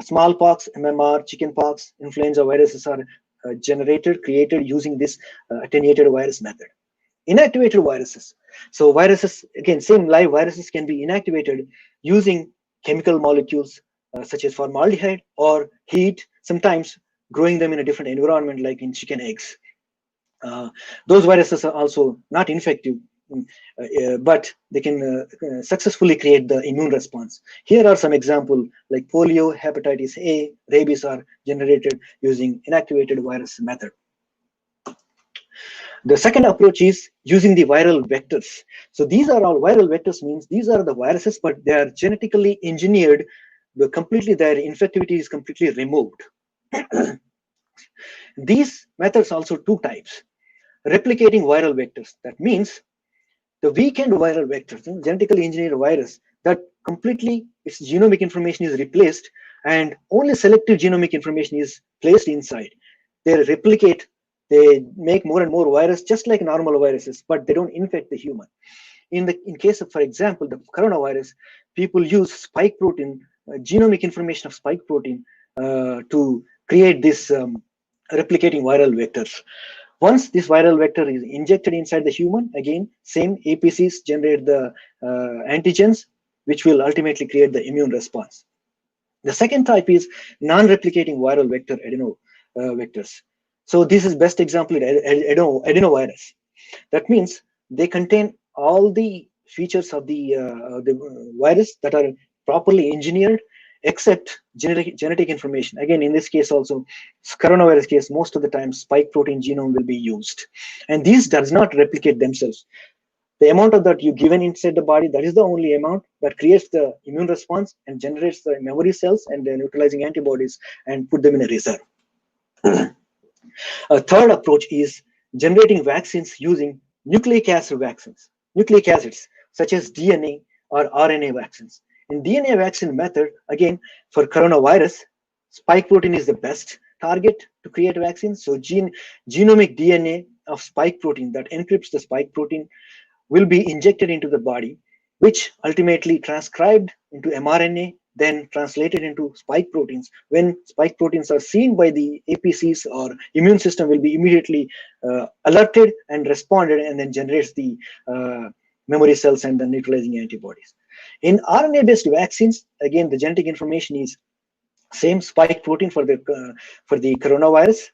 Smallpox, MMR, chickenpox, influenza viruses are created using this attenuated virus method. Inactivated viruses. So viruses, again, same live viruses can be inactivated using chemical molecules such as formaldehyde or heat, sometimes growing them in a different environment like in chicken eggs. Those viruses are also not infective, but they can successfully create the immune response. Here are some examples like polio, hepatitis A, rabies are generated using inactivated virus method. The second approach is using the viral vectors. So these are all viral vectors, means these are the viruses, but they are genetically engineered. Their infectivity is completely removed. These methods also 2 types. Replicating viral vectors. That means the weakened viral vectors, genetically engineered virus, that completely its genomic information is replaced and only selective genomic information is placed inside. They replicate, they make more and more virus just like normal viruses, but they don't infect the human. In case of, for example, the coronavirus, people use spike protein, genomic information of spike protein to create this replicating viral vectors. Once this viral vector is injected inside the human, again, same APCs generate the antigens, which will ultimately create the immune response. The second type is non-replicating viral vector vectors. So this is best example in adenovirus. That means they contain all the features of the virus that are properly engineered, except genetic information. Again, in this case also, coronavirus case, most of the time spike protein genome will be used, and these does not replicate themselves. The amount of that you given inside the body, that is the only amount that creates the immune response and generates the memory cells and the neutralizing antibodies and put them in a reserve. A third approach is generating vaccines using nucleic acid vaccines, nucleic acids such as DNA or RNA vaccines. In DNA vaccine method, again, for coronavirus, spike protein is the best target to create vaccines. So genomic DNA of spike protein that encrypts the spike protein will be injected into the body, which ultimately transcribed into mRNA, then translated into spike proteins. When spike proteins are seen by the APCs or immune system, will be immediately alerted and responded, and then generates the memory cells and the neutralizing antibodies. In RNA-based vaccines, again, the genetic information is same spike protein for the coronavirus,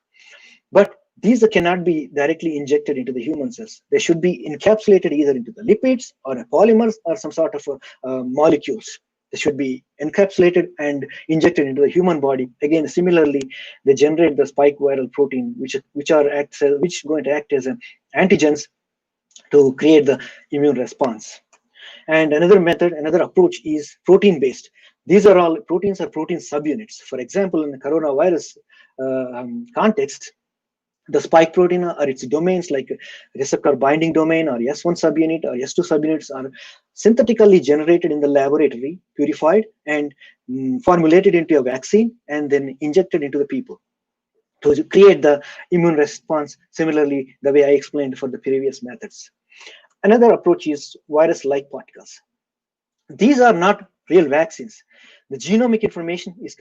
but these cannot be directly injected into the human cells. They should be encapsulated either into the lipids or a polymers or some sort of molecules. They should be encapsulated and injected into the human body. Again, similarly, they generate the spike viral protein, which going to act as antigens to create the immune response. And another approach is protein-based. These are all proteins or protein subunits. For example, in the coronavirus context, the spike protein or its domains like receptor binding domain or S1 subunit or S2 subunits are synthetically generated in the laboratory, purified and formulated into a vaccine and then injected into the people to create the immune response, similarly the way I explained for the previous methods. Another approach is virus-like particles. These are not real vaccines. The genomic information is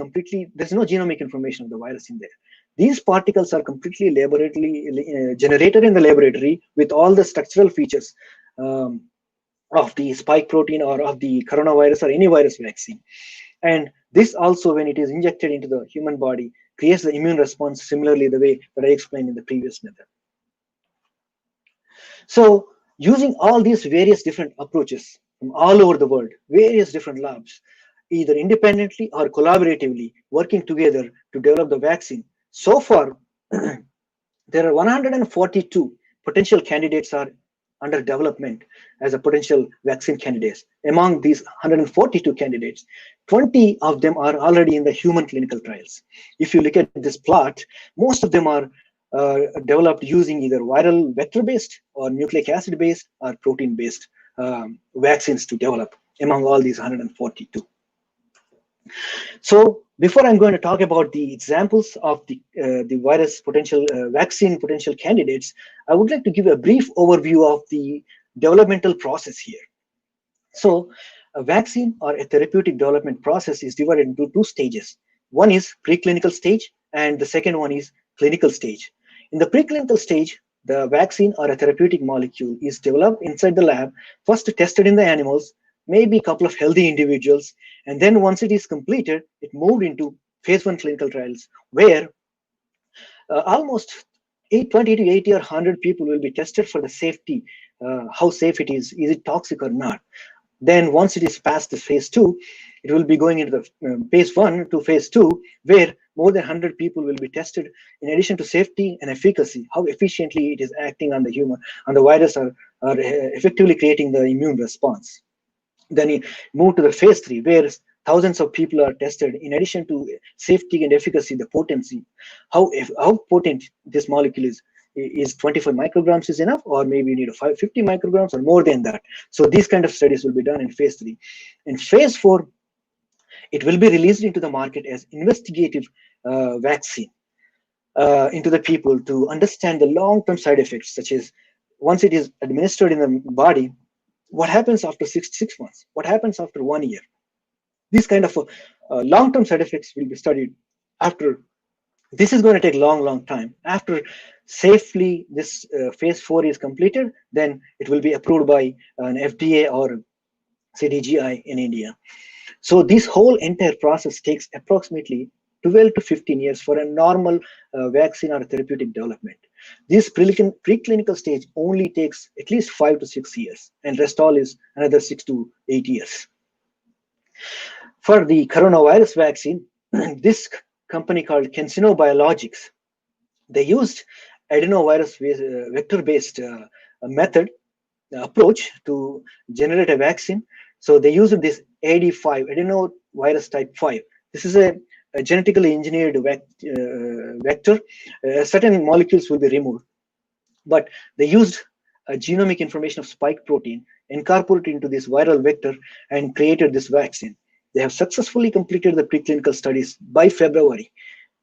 there's no genomic information of the virus in there. These particles are completely generated in the laboratory with all the structural features of the spike protein or of the coronavirus or any virus vaccine. And this also, when it is injected into the human body, creates the immune response similarly the way that I explained in the previous method. So using all these various different approaches from all over the world, various different labs, either independently or collaboratively working together to develop the vaccine. So far, there are 142 potential candidates are under development as a potential vaccine candidates. Among these 142 candidates, 20 of them are already in the human clinical trials. If you look at this plot, most of them are developed using either viral vector-based or nucleic acid-based or protein-based vaccines to develop among all these 142. So before I'm going to talk about the examples of the virus potential vaccine potential candidates, I would like to give a brief overview of the developmental process here. So a vaccine or a therapeutic development process is divided into two stages. One is preclinical stage and the second one is clinical stage. In the preclinical stage, the vaccine or a therapeutic molecule is developed inside the lab, first tested in the animals, maybe a couple of healthy individuals, and then once it is completed, it moved into phase 1 clinical trials, where almost 20 to 80 or 100 people will be tested for the safety, how safe it is it toxic or not. Then once it is past the phase 2, it will be going into the phase 1 to phase 2, where more than 100 people will be tested in addition to safety and efficacy, how efficiently it is acting on the human, on the virus, or effectively creating the immune response. Then you move to the phase 3, where thousands of people are tested in addition to safety and efficacy, the potency, how potent this molecule is 25 micrograms is enough, or maybe you need 50 micrograms or more than that. So these kind of studies will be done in phase 3. In phase 4, it will be released into the market as investigative vaccine into the people to understand the long-term side effects, such as once it is administered in the body, what happens after six months, what happens after 1 year. These kind of long-term side effects will be studied after. This is going to take long time. After safely this phase 4 is completed, then it will be approved by an FDA or CDGI in India. So this whole entire process takes approximately 12 to 15 years for a normal vaccine or therapeutic development. This preclinical stage only takes at least 5 to 6 years, and rest all is another 6 to 8 years. For the coronavirus vaccine, this company called Cancino Biologics, they used adenovirus vector-based method approach to generate a vaccine. So they used this AD5, adenovirus type 5. This is a genetically engineered vector. Certain molecules will be removed, but they used a genomic information of spike protein, incorporated into this viral vector, and created this vaccine. They have successfully completed the preclinical studies by February.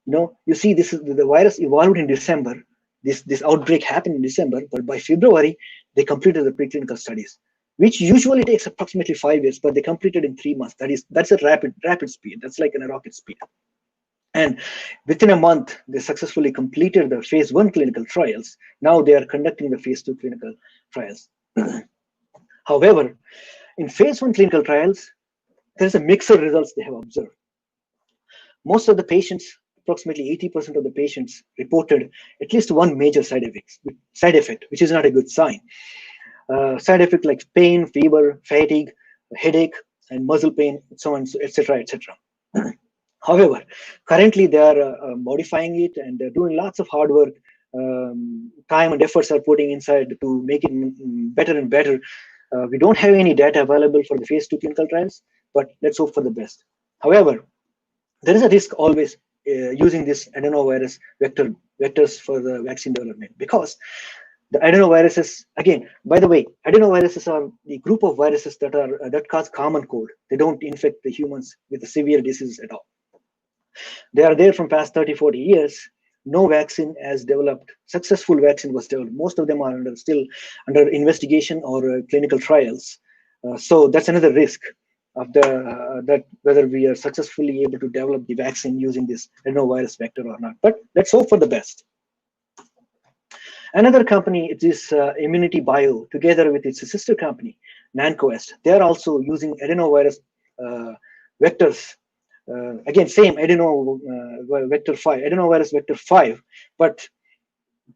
You see, this is the virus evolved in December. This outbreak happened in December, but by February they completed the preclinical studies, which usually takes approximately 5 years, but they completed in 3 months. That's a rapid speed. That's like a rocket speed. And within a month, they successfully completed the phase 1 clinical trials. Now they are conducting the phase 2 clinical trials. However, in phase 1 clinical trials, there's a mix of results they have observed. Most of the patients, approximately 80% of the patients, reported at least one major side effect, which is not a good sign. Side effect like pain, fever, fatigue, headache, and muscle pain, so on, etc., etc. However, currently they are modifying it, and they're doing lots of hard work. Time and efforts are putting inside to make it better and better. We don't have any data available for the phase 2 clinical trials, but let's hope for the best. However, there is a risk always using this adenovirus vectors for the vaccine development, because the adenoviruses, again, by the way, adenoviruses are the group of viruses that cause common cold. They don't infect the humans with the severe diseases at all. They are there from past 30-40 years. No vaccine has developed, successful vaccine was developed. Most of them are still under investigation or clinical trials. So that's another risk of that whether we are successfully able to develop the vaccine using this adenovirus vector or not. But let's hope for the best. Another company, it is Immunity Bio, together with its sister company, Nancoest. They are also using adenovirus vectors. Again, same adenovirus vector 5, but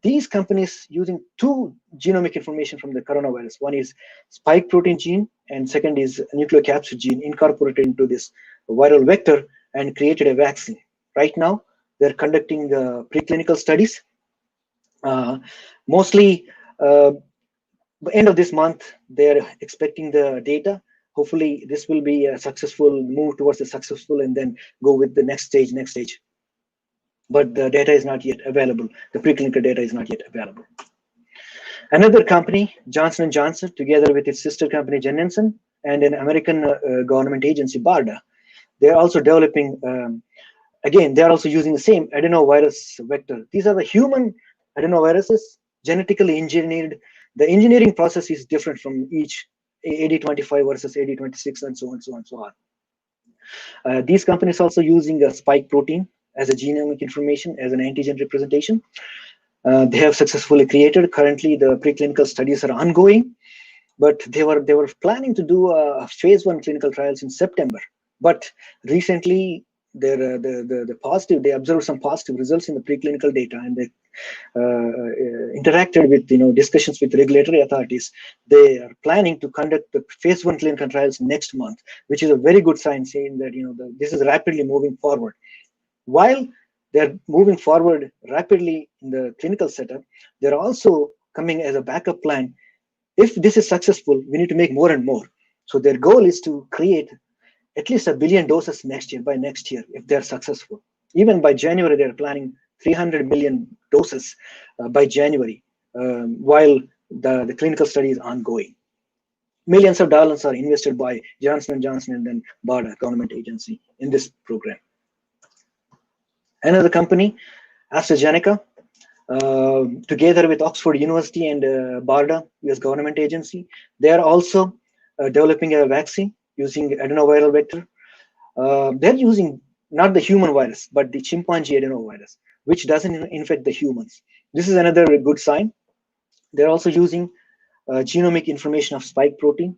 these companies using two genomic information from the coronavirus. One is spike protein gene, and second is nucleocapsid gene incorporated into this viral vector and created a vaccine. Right now, they're conducting preclinical studies. Mostly, end of this month, they're expecting the data. Hopefully, this will be a successful move towards a successful, and then go with the next stage. But the data is not yet available. The preclinical data is not yet available. Another company, Johnson & Johnson, together with its sister company, Jensen, and an American government agency, BARDA, they're also developing, again, they're also using the same adenovirus vector. These are the human adenoviruses, genetically engineered. The engineering process is different from each AD25 versus AD26, and so on, so on, so on. These companies also using a spike protein as a genomic information, as an antigen representation. They have successfully created. Currently, the preclinical studies are ongoing, but they were planning to do a phase 1 clinical trials in September. But recently, they observed some positive results in the preclinical data, and they interacted with discussions with regulatory authorities. They are planning to conduct the phase 1 clinical trials next month, which is a very good sign, saying that this is rapidly moving forward. While they're moving forward rapidly in the clinical setup, they're also coming as a backup plan. If this is successful, we need to make more and more. So their goal is to create at least 1 billion doses by next year, if they're successful. Even by January, they're planning 300 million doses by January, while the clinical study is ongoing. Millions of dollars are invested by Johnson & Johnson and then BARDA, government agency, in this program. Another company, AstraZeneca, together with Oxford University and BARDA, US government agency, they are also developing a vaccine using adenoviral vector. They're using not the human virus, but the chimpanzee adenovirus, which doesn't infect the humans. This is another good sign. They're also using genomic information of spike protein.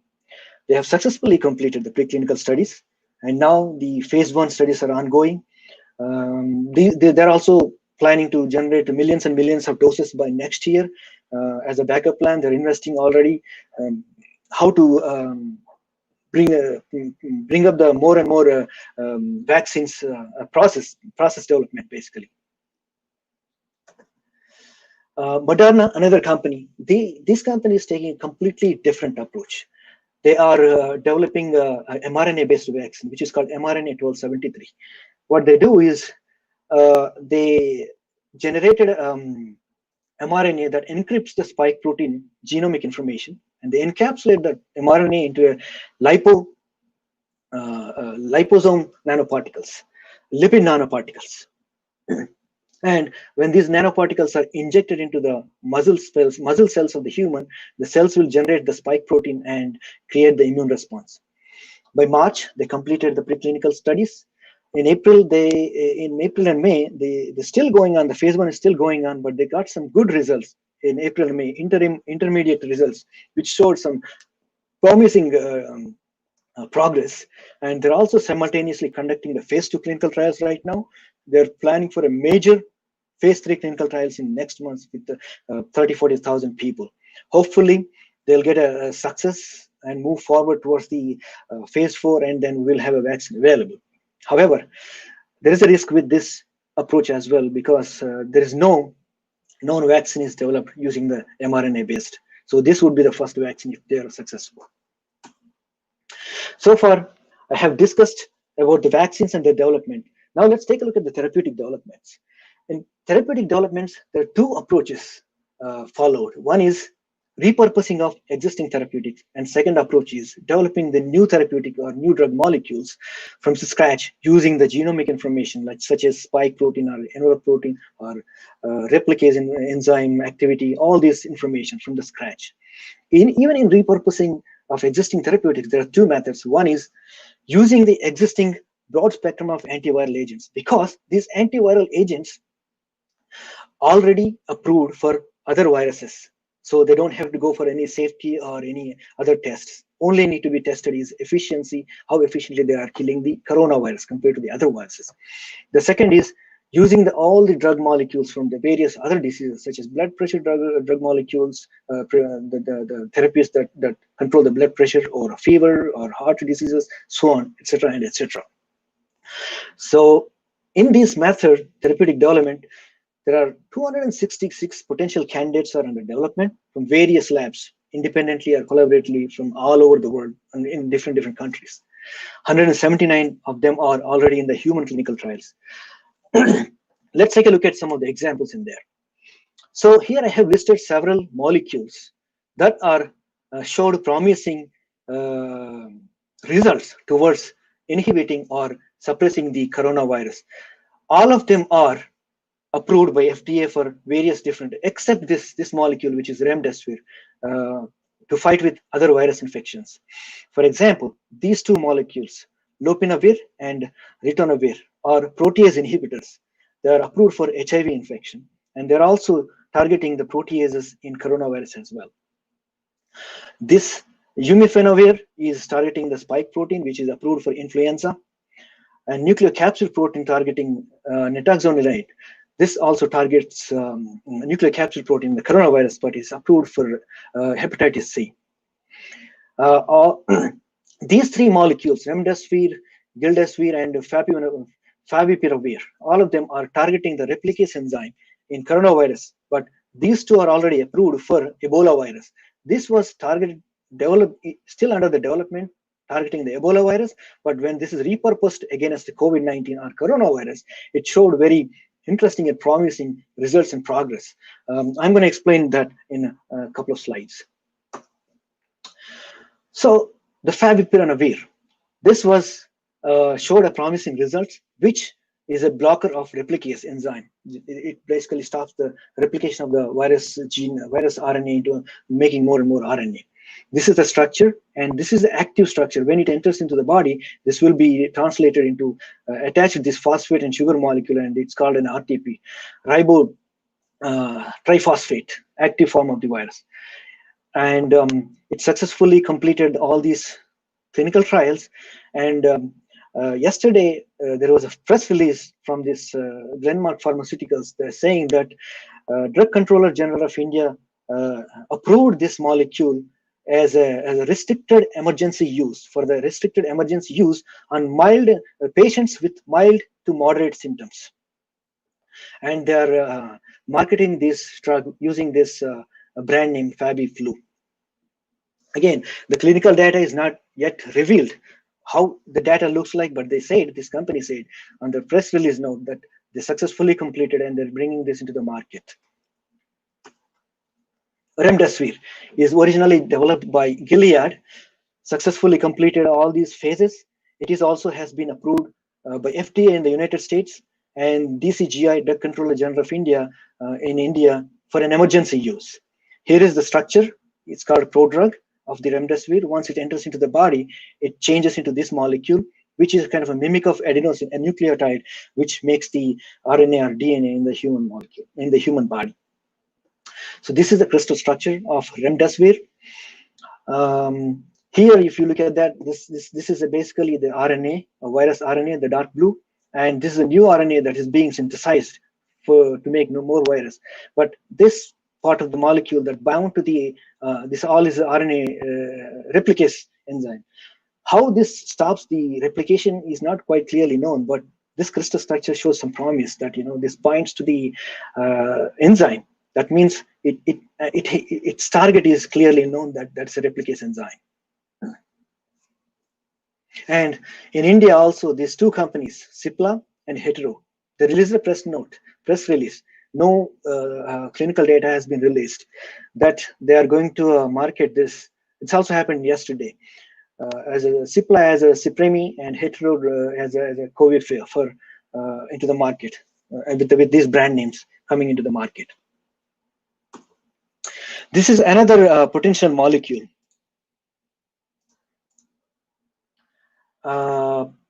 They have successfully completed the preclinical studies, and now the phase 1 studies are ongoing. They're also planning to generate millions and millions of doses by next year. As a backup plan, they're investing already how to bring up the more and more vaccines process development, basically. Moderna, another company, this company is taking a completely different approach. They are developing a mRNA-based vaccine, which is called mRNA 1273. What they do is they generated mRNA that encrypts the spike protein genomic information, and they encapsulate the mRNA into a liposome nanoparticles, lipid nanoparticles. And when these nanoparticles are injected into the muscle cells of the human, the cells will generate the spike protein and create the immune response. By March, they completed the preclinical studies. In April and May, they're still going on. The phase 1 is still going on, but they got some good results in April and May, intermediate results, which showed some promising progress. And they're also simultaneously conducting the phase 2 clinical trials right now. They're planning for a major phase 3 clinical trials in next month with 30,000-40,000 people. Hopefully, they'll get a success and move forward towards the phase 4, and then we'll have a vaccine available. However, there is a risk with this approach as well, because there is no known vaccine is developed using the mRNA based. So this would be the first vaccine if they are successful. So far, I have discussed about the vaccines and their development. Now let's take a look at the therapeutic developments. In therapeutic developments, there are two approaches followed. One is repurposing of existing therapeutics, and second approach is developing the new therapeutic or new drug molecules from scratch using the genomic information, like such as spike protein or envelope protein or replicase enzyme activity, all this information from the scratch. Even in repurposing of existing therapeutics, there are two methods. One is using the existing broad spectrum of antiviral agents, because these antiviral agents already approved for other viruses. So they don't have to go for any safety or any other tests. Only need to be tested is efficiency, how efficiently they are killing the coronavirus compared to the other viruses. The second is using all the drug molecules from the various other diseases, such as blood pressure drug molecules, the therapies that control the blood pressure, or fever, or heart diseases, so on, etc. and etc. So in this method, therapeutic development, there are 266 potential candidates are under development from various labs, independently or collaboratively from all over the world and in different countries. 179 of them are already in the human clinical trials. Let's take a look at some of the examples in there. So here I have listed several molecules that are showed promising results towards inhibiting or suppressing the coronavirus. All of them are approved by FDA for various different, except this molecule, which is remdesivir, to fight with other virus infections. For example, these two molecules, lopinavir and ritonavir, are protease inhibitors. They are approved for HIV infection, and they're also targeting the proteases in coronavirus as well. This umifenavir is targeting the spike protein, which is approved for influenza, and nucleocapsid protein targeting nitazoxanide. This also targets nucleocapsid protein, the coronavirus, but is approved for hepatitis C. These three molecules, remdesivir, gildesivir, and favipiravir, all of them are targeting the replicase enzyme in coronavirus, but these two are already approved for Ebola virus. This was still under the development, targeting the Ebola virus, but when this is repurposed against the COVID-19 or coronavirus, it showed very interesting and promising results and progress. I'm going to explain that in a couple of slides. So the favipiravir, this was showed a promising result, which is a blocker of replicase enzyme. It basically stops the replication of the virus RNA into making more and more RNA. This is the structure, and this is the active structure. When it enters into the body, this will be translated into attached to this phosphate and sugar molecule, and it's called an RTP, ribo triphosphate, active form of the virus. And it successfully completed all these clinical trials, and Yesterday, there was a press release from this Glenmark Pharmaceuticals. They're saying that Drug Controller General of India approved this molecule as a restricted emergency use for the restricted emergency use on mild patients with mild to moderate symptoms, and they are marketing this drug using this brand name FabiFlu. Again, the clinical data is not yet revealed how the data looks like, but they said, this company said on the press release note that they successfully completed and they're bringing this into the market. Remdesivir is originally developed by Gilead, successfully completed all these phases. It is also has been approved by FDA in the United States and DCGI, Drug Controller General of India, in India for an emergency use. Here is the structure. It's called prodrug of the remdesivir. Once it enters into the body, it changes into this molecule, which is kind of a mimic of adenosine, a nucleotide, which makes the RNA or DNA in the human molecule, in the human body. So this is the crystal structure of remdesivir. Here, if you look at that, this is basically the RNA, a virus RNA, the dark blue, and this is a new RNA that is being synthesized to make no more virus. But this part of the molecule that bound to the this all is RNA replicase enzyme. How this stops the replication is not quite clearly known, but this crystal structure shows some promise that this binds to the enzyme. That means its target is clearly known, that's a replicase enzyme. And in India also, these two companies, Cipla and Hetero, they released a press release. No clinical data has been released that they are going to market this. It's also happened yesterday. As a Cipla as a Cipremi and Hetero as a Covify for into the market with these brand names coming into the market. This is another potential molecule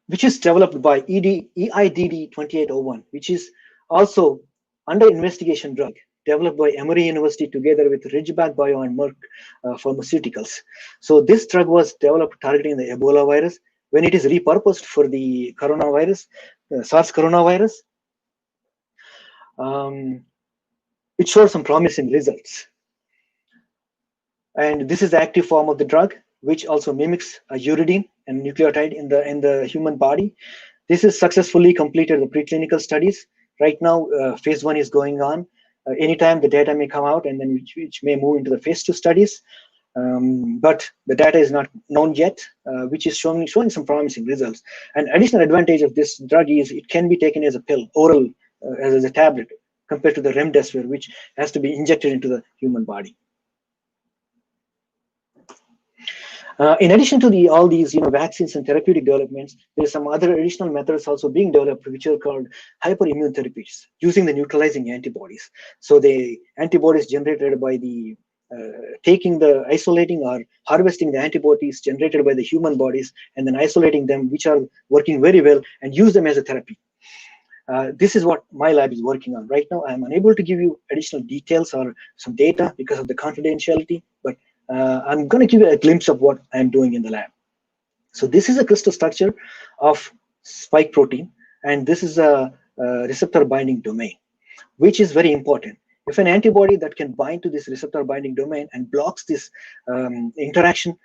which is developed by EIDD 2801, which is also under investigation drug developed by Emory University together with Ridgeback Bio and Merck Pharmaceuticals. So this drug was developed targeting the Ebola virus. When it is repurposed for the coronavirus, SARS coronavirus, it showed some promising results. And this is the active form of the drug, which also mimics a uridine and nucleotide in the human body. This is successfully completed the preclinical studies. Right now, phase 1 is going on. Anytime the data may come out, and then which may move into the phase 2 studies. But the data is not known yet, which is showing some promising results. An additional advantage of this drug is it can be taken as a pill, oral, as a tablet, compared to the remdesivir, which has to be injected into the human body. In addition to all these vaccines and therapeutic developments, there are some other additional methods also being developed, which are called hyperimmune therapies, using the neutralizing antibodies. So the antibodies generated by the isolating or harvesting the antibodies generated by the human bodies and then isolating them, which are working very well, and use them as a therapy. This is what my lab is working on. Right now, I'm unable to give you additional details or some data because of the confidentiality, but I'm going to give you a glimpse of what I'm doing in the lab. So this is a crystal structure of spike protein, and this is a receptor binding domain, which is very important. If an antibody that can bind to this receptor binding domain and blocks this interaction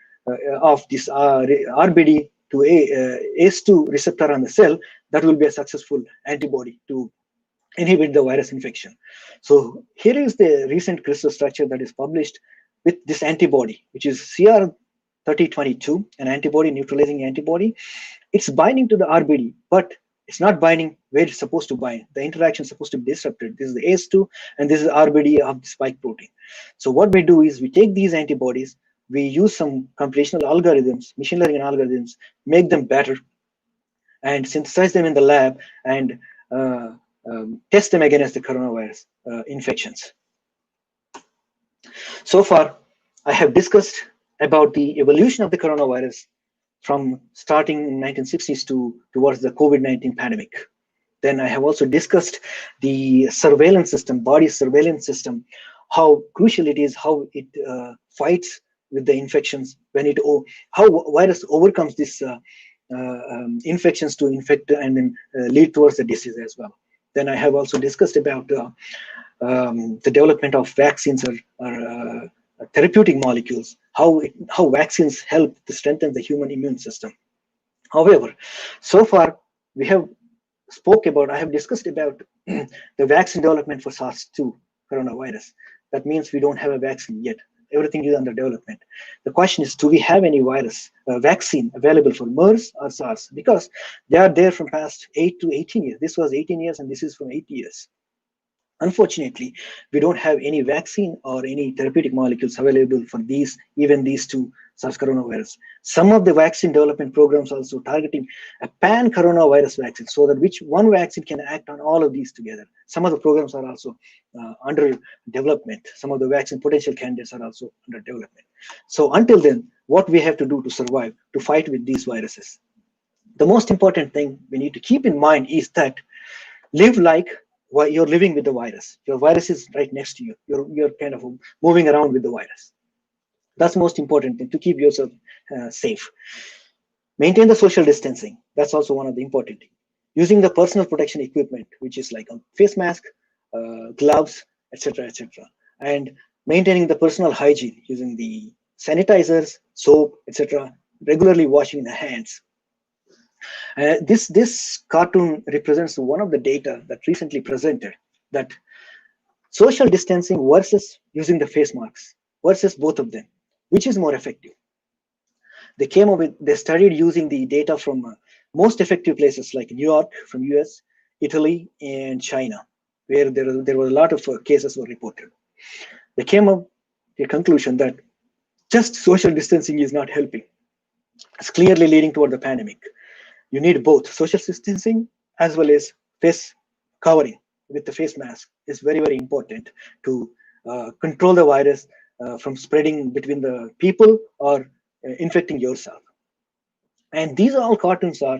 of this RBD to ACE2 receptor on the cell, that will be a successful antibody to inhibit the virus infection. So here is the recent crystal structure that is published with this antibody, which is CR3022, an antibody, neutralizing antibody. It's binding to the RBD, but it's not binding where it's supposed to bind. The interaction is supposed to be disrupted. This is the ACE2, and this is RBD of the spike protein. So what we do is we take these antibodies, we use some computational algorithms, machine learning algorithms, make them better, and synthesize them in the lab, and test them against the coronavirus infections. So far, I have discussed about the evolution of the coronavirus from starting in 1960s towards the COVID-19 pandemic. Then I have also discussed the surveillance system, body surveillance system, how crucial it is, how it fights with the infections, how virus overcomes this infections to infect and then lead towards the disease as well. Then I have also discussed about the development of vaccines or therapeutic molecules, how vaccines help to strengthen the human immune system. However, so far we have I have discussed about the vaccine development for SARS-2 coronavirus. That means we don't have a vaccine yet. Everything is under development. The question is, do we have any vaccine available for MERS or SARS? Because they are there from past 8 to 18 years. This was 18 years and this is from 8 years. Unfortunately, we don't have any vaccine or any therapeutic molecules available for even these two SARS coronavirus. Some of the vaccine development programs also targeting a pan-coronavirus vaccine, so that which one vaccine can act on all of these together. Some of the programs are also under development. Some of the vaccine potential candidates are also under development. So until then, what we have to do to survive, to fight with these viruses? The most important thing we need to keep in mind is that live like you're living with the virus. Your virus is right next to you. You're kind of moving around with the virus. That's the most important thing, to keep yourself safe. Maintain the social distancing. That's also one of the important things. Using the personal protection equipment, which is like a face mask, gloves, etc., etc., and maintaining the personal hygiene using the sanitizers, soap, etc., regularly washing the hands. This cartoon represents one of the data that recently presented, that social distancing versus using the face masks versus both of them, which is more effective. They studied using the data from most effective places like New York from US, Italy, and China, where there were a lot of cases were reported. They came up to a conclusion that just social distancing is not helping. It's clearly leading toward the pandemic. You need both social distancing as well as face covering with the face mask is very, very important to control the virus from spreading between the people or infecting yourself. And these are all cartoons are,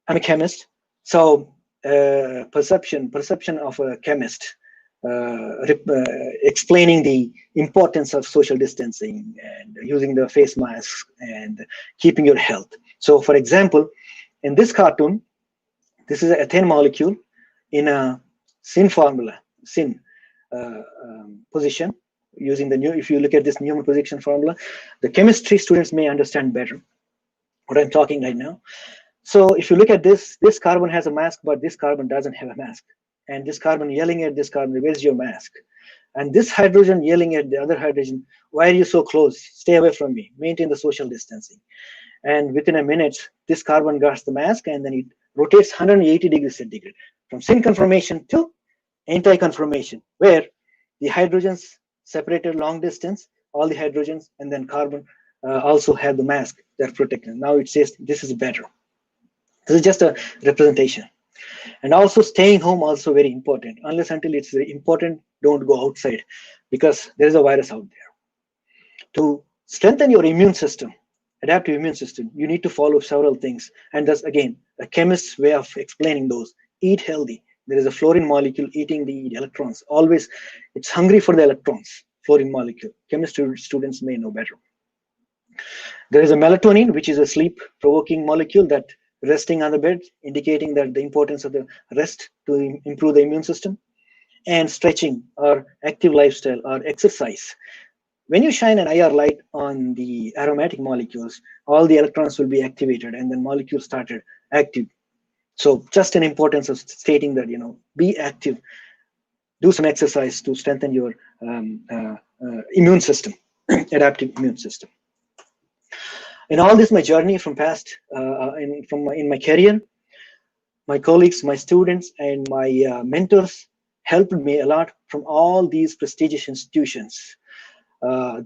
I'm a chemist, so perception of a chemist, explaining the importance of social distancing and using the face mask and keeping your health. So for example, in this cartoon, this is a ethane molecule in a syn formula, syn position, using the new, if you look at this Newman position formula, the chemistry students may understand better what I'm talking right now. So if you look at this carbon has a mask, but this carbon doesn't have a mask. And this carbon yelling at this carbon, where's your mask? And this hydrogen yelling at the other hydrogen, why are you so close? Stay away from me, maintain the social distancing. And within a minute, this carbon got the mask and then it rotates 180 degrees centigrade from syn conformation to anti-conformation, where the hydrogens separated long distance, all the hydrogens, and then carbon also have the mask that protected. Now it says this is better. This is just a representation. And also staying home also very important. Unless until it's very important, don't go outside because there is a virus out there. To strengthen your immune system, adaptive immune system, you need to follow several things. And that's again a chemist's way of explaining those. Eat healthy. There is a fluorine molecule eating the electrons. Always, it's hungry for the electrons, fluorine molecule. Chemistry students may know better. There is a melatonin, which is a sleep-provoking molecule that resting on the bed, indicating that the importance of the rest to improve the immune system, and stretching or active lifestyle or exercise. When you shine an IR light on the aromatic molecules, all the electrons will be activated and then molecules started active. So just an importance of stating that, be active, do some exercise to strengthen your immune system, adaptive immune system. In all this, my journey from past, in my career, my colleagues, my students, and my mentors helped me a lot from all these prestigious institutions.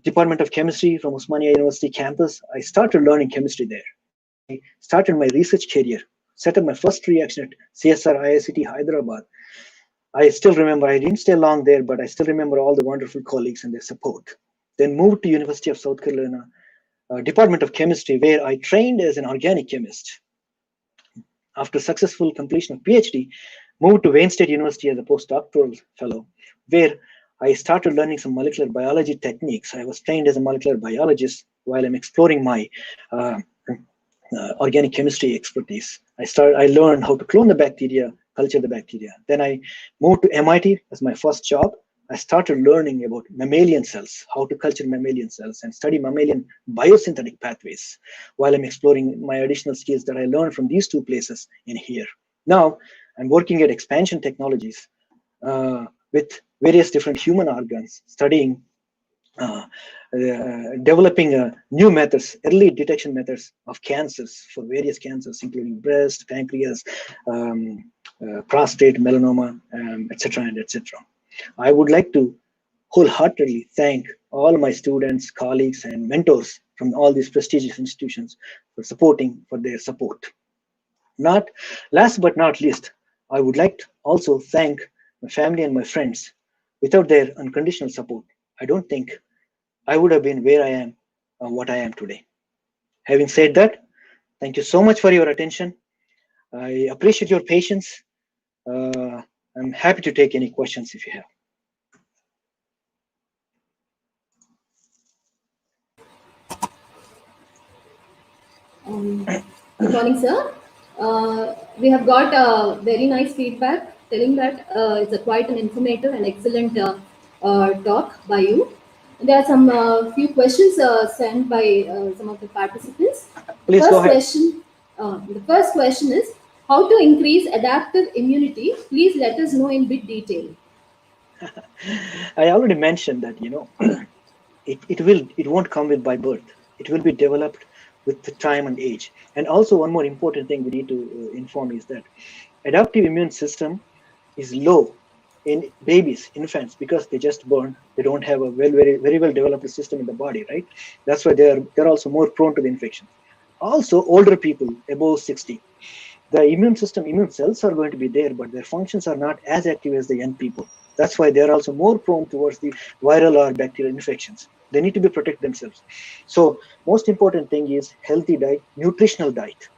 Department of Chemistry from Osmania University campus, I started learning chemistry there. I started my research career, set up my first reaction at CSR IICT Hyderabad. I still remember, I didn't stay long there, but I still remember all the wonderful colleagues and their support. Then moved to University of South Carolina, Department of Chemistry, where I trained as an organic chemist. After successful completion of PhD, moved to Wayne State University as a postdoctoral fellow, where I started learning some molecular biology techniques. I was trained as a molecular biologist while I'm exploring my organic chemistry expertise. I learned how to clone the bacteria, culture the bacteria. Then I moved to MIT as my first job. I started learning about mammalian cells, how to culture mammalian cells and study mammalian biosynthetic pathways while I'm exploring my additional skills that I learned from these two places in here. Now I'm working at Expansion Technologies with various different human organs, studying developing new methods, early detection methods of cancers for various cancers, including breast, pancreas, prostate, melanoma, etc. and etc. I would like to wholeheartedly thank all my students, colleagues, and mentors from all these prestigious institutions for their support. Not last but not least, I would like to also thank my family and my friends. Without their unconditional support, I don't think I would have been where I am, what I am today. Having said that, thank you so much for your attention. I appreciate your patience. I'm happy to take any questions if you have. Good morning, sir. We have got very nice feedback telling that it's a quite an informative and excellent talk by you. There are some few questions sent by some of the participants. The Please go first ahead. question, is how to increase adaptive immunity. Please let us know in bit detail. I already mentioned that, it won't come with by birth. It will be developed with the time and age. And also one more important thing we need to inform is that adaptive immune system is low in babies, infants, because they just born. They don't have a very well developed system in the body, right? That's why they're also more prone to the infection. Also, older people above 60, the immune cells are going to be there, but their functions are not as active as the young people. That's why they're also more prone towards the viral or bacterial infections. They need to be protect themselves. So most important thing is healthy diet, nutritional diet.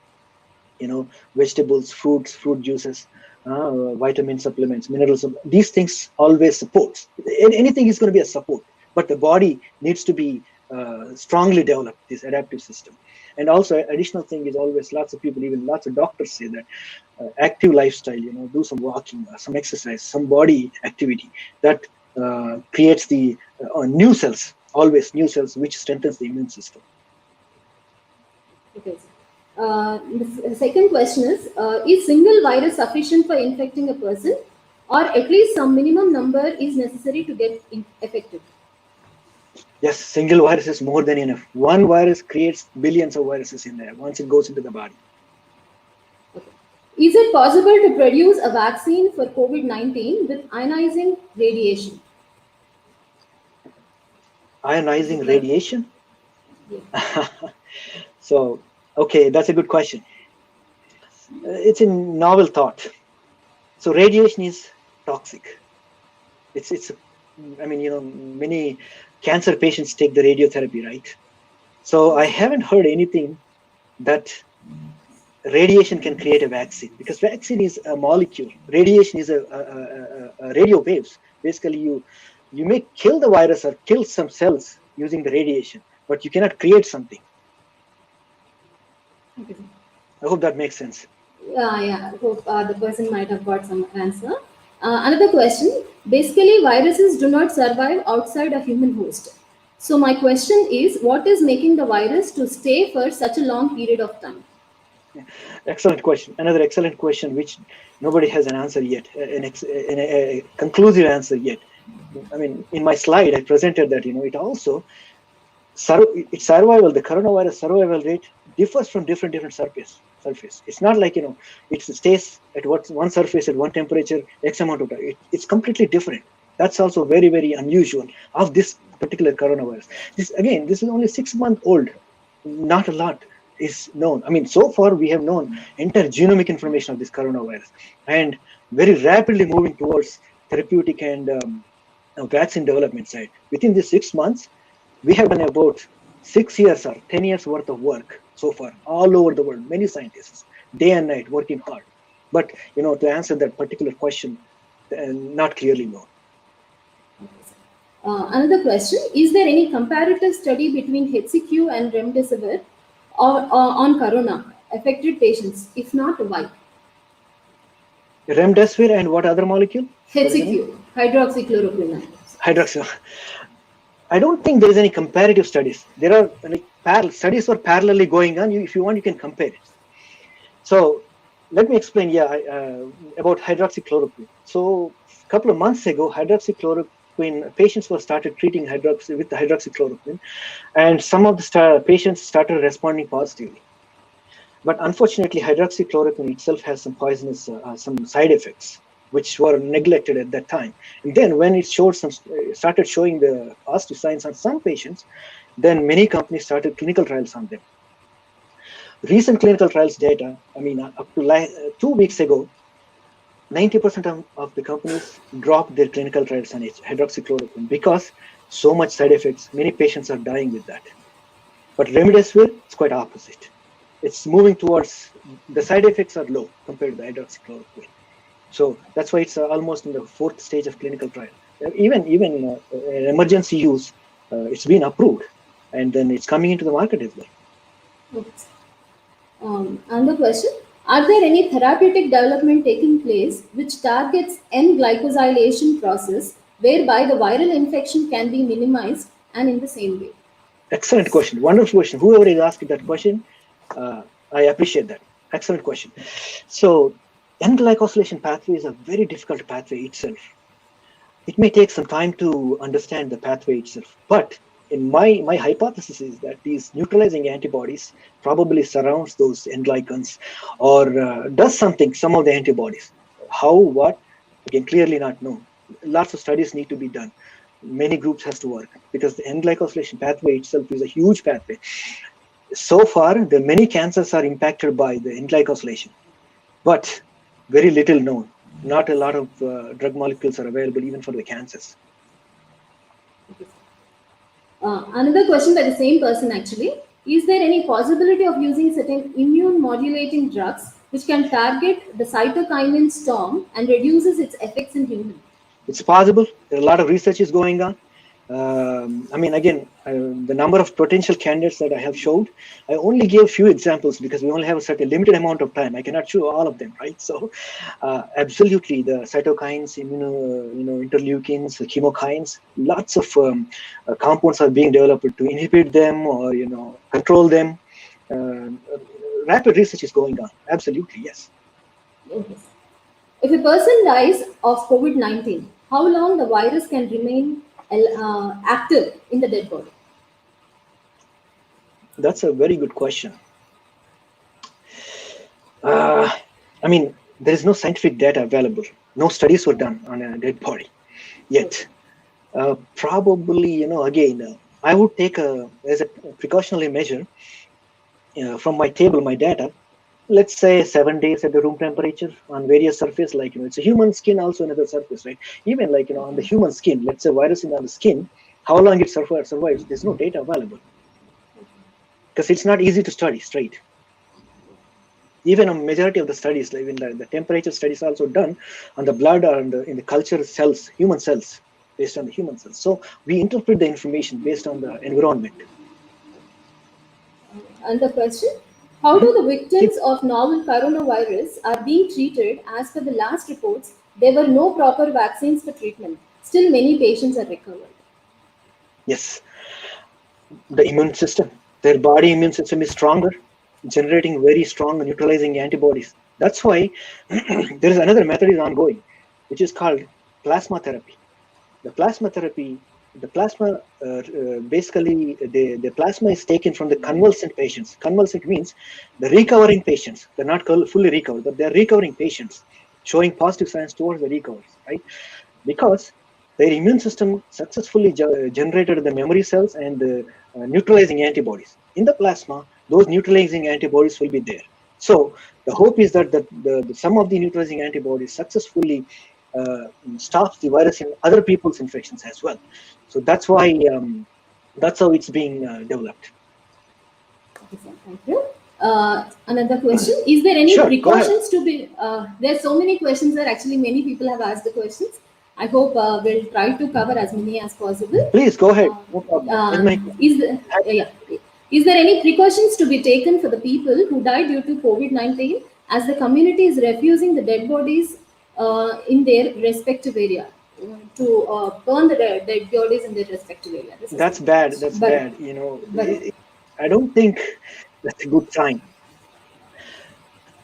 Vegetables, fruits, fruit juices, vitamin supplements, minerals. These things always supports. Anything is going to be a support, but the body needs to be strongly developed, this adaptive system. And also additional thing is always lots of people, even lots of doctors say that active lifestyle, do some walking, some exercise, some body activity that creates the new cells, always new cells, which strengthens the immune system. Okay, sir. The second question is single virus sufficient for infecting a person, or at least some minimum number is necessary to get affected? Yes, single virus is more than enough. One virus creates billions of viruses in there once it goes into the body. Okay. Is it possible to produce a vaccine for COVID-19 with ionizing radiation? Ionizing radiation? Yeah. So, okay, that's a good question. It's a novel thought. So radiation is toxic. Many cancer patients take the radiotherapy, right? So I haven't heard anything that radiation can create a vaccine, because vaccine is a molecule. Radiation is a radio waves. Basically, you may kill the virus or kill some cells using the radiation, but you cannot create something. Okay. I hope that makes sense. Yeah. I hope the person might have got some answer. Another question. Basically, viruses do not survive outside a human host. So my question is, what is making the virus to stay for such a long period of time? Excellent question. Another excellent question, which nobody has an answer yet, a conclusive answer yet. I mean, in my slide, I presented that it also its survival, the coronavirus survival rate differs from different surface. It's not like it stays at one surface at one temperature X amount of time. It's completely different. That's also very unusual of this particular coronavirus. This is only 6 months old. Not a lot is known. I mean, so far we have known entire genomic information of this coronavirus, and very rapidly moving towards therapeutic and vaccine development side. Within these 6 months, we have done about 6 years or 10 years worth of work so far, all over the world. Many scientists, day and night, working hard. But to answer that particular question, not clearly known. Another question, is there any comparative study between HCQ and remdesivir, on corona affected patients? If not, why? Remdesivir and what other molecule? HCQ, hydroxychloroquine. Hydroxy. I don't think there is any comparative studies. There are like studies are parallelly going on. If you want, you can compare it. So let me explain. About hydroxychloroquine. So a couple of months ago, hydroxychloroquine patients were started treating with the hydroxychloroquine, and some of the patients started responding positively. But unfortunately, hydroxychloroquine itself has some poisonous, some side effects, which were neglected at that time. And then when it started showing the positive signs on some patients, then many companies started clinical trials on them. Recent clinical trials data, up to 2 weeks ago, 90% of the companies dropped their clinical trials on hydroxychloroquine because so much side effects, many patients are dying with that. But remdesivir, it's quite opposite. It's moving towards, the side effects are low compared to the hydroxychloroquine. So that's why it's almost in the 4th stage of clinical trial. Even emergency use, it's been approved, and then it's coming into the market as well. Okay. Another question: are there any therapeutic development taking place which targets N-glycosylation process, whereby the viral infection can be minimized and in the same way? Excellent question. Wonderful question. Whoever is asking that question, I appreciate that. Excellent question. So N-glycosylation pathway is a very difficult pathway itself. It may take some time to understand the pathway itself, but in my hypothesis is that these neutralizing antibodies probably surrounds those N-glycans, or does something, some of the antibodies. How, what, again, clearly not known. Lots of studies need to be done. Many groups has to work, because the N-glycosylation pathway itself is a huge pathway. So far, the many cancers are impacted by the N-glycosylation, but very little known. Not a lot of drug molecules are available even for the cancers. Another question by the same person actually: is there any possibility of using certain immune modulating drugs which can target the cytokinin storm and reduces its effects in humans? It's possible. There are a lot of research is going on. The number of potential candidates that I have showed, I only gave a few examples because we only have a certain limited amount of time. I cannot show all of them, right? So, absolutely, the cytokines, interleukins, chemokines, lots of compounds are being developed to inhibit them or control them. Rapid research is going on. Absolutely, yes. Okay. If a person dies of COVID-19, how long the virus can remain active in the dead body? That's a very good question. There is no scientific data available. No studies were done on a dead body yet. Probably, again, I would take as a precautionary measure from my table, my data, let's say 7 days at the room temperature on various surface, like, it's a human skin, also another surface, right? Even like, on the human skin, let's say virus in on the skin, how long it survives, there's no data available. Because it's not easy to study straight. Even a majority of the studies, like even the temperature studies also done on the blood or in the culture cells, human cells, based on the human cells. So we interpret the information based on the environment. And the question: how do the victims of novel coronavirus are being treated? As per the last reports, there were no proper vaccines for treatment. Still, many patients are recovered. Yes, the immune system, their body immune system is stronger, generating very strong neutralizing antibodies. That's why there is another method is ongoing, which is called plasma therapy. The plasma therapy, basically the plasma is taken from the convalescent patients. Convalescent means the recovering patients. They're not fully recovered, but they're recovering patients, showing positive signs towards the recovery, right? Because their immune system successfully generated the memory cells and the neutralizing antibodies. In the plasma, those neutralizing antibodies will be there. So the hope is that the some of the neutralizing antibodies successfully stops the virus in other people's infections as well. So that's why that's how it's being developed. Okay, sir. Thank you. Another question: is there any Sure, precautions to be? There's so many questions that actually many people have asked the questions. I hope we'll try to cover as many as possible. Please go ahead. No problem. Is the, yeah. Is there any precautions to be taken for the people who died due to COVID-19 as the community is refusing the dead bodies in their respective area to burn the dead bodies in their respective area? This is That's one bad. question. That's bad. You know, But I don't think that's a good sign.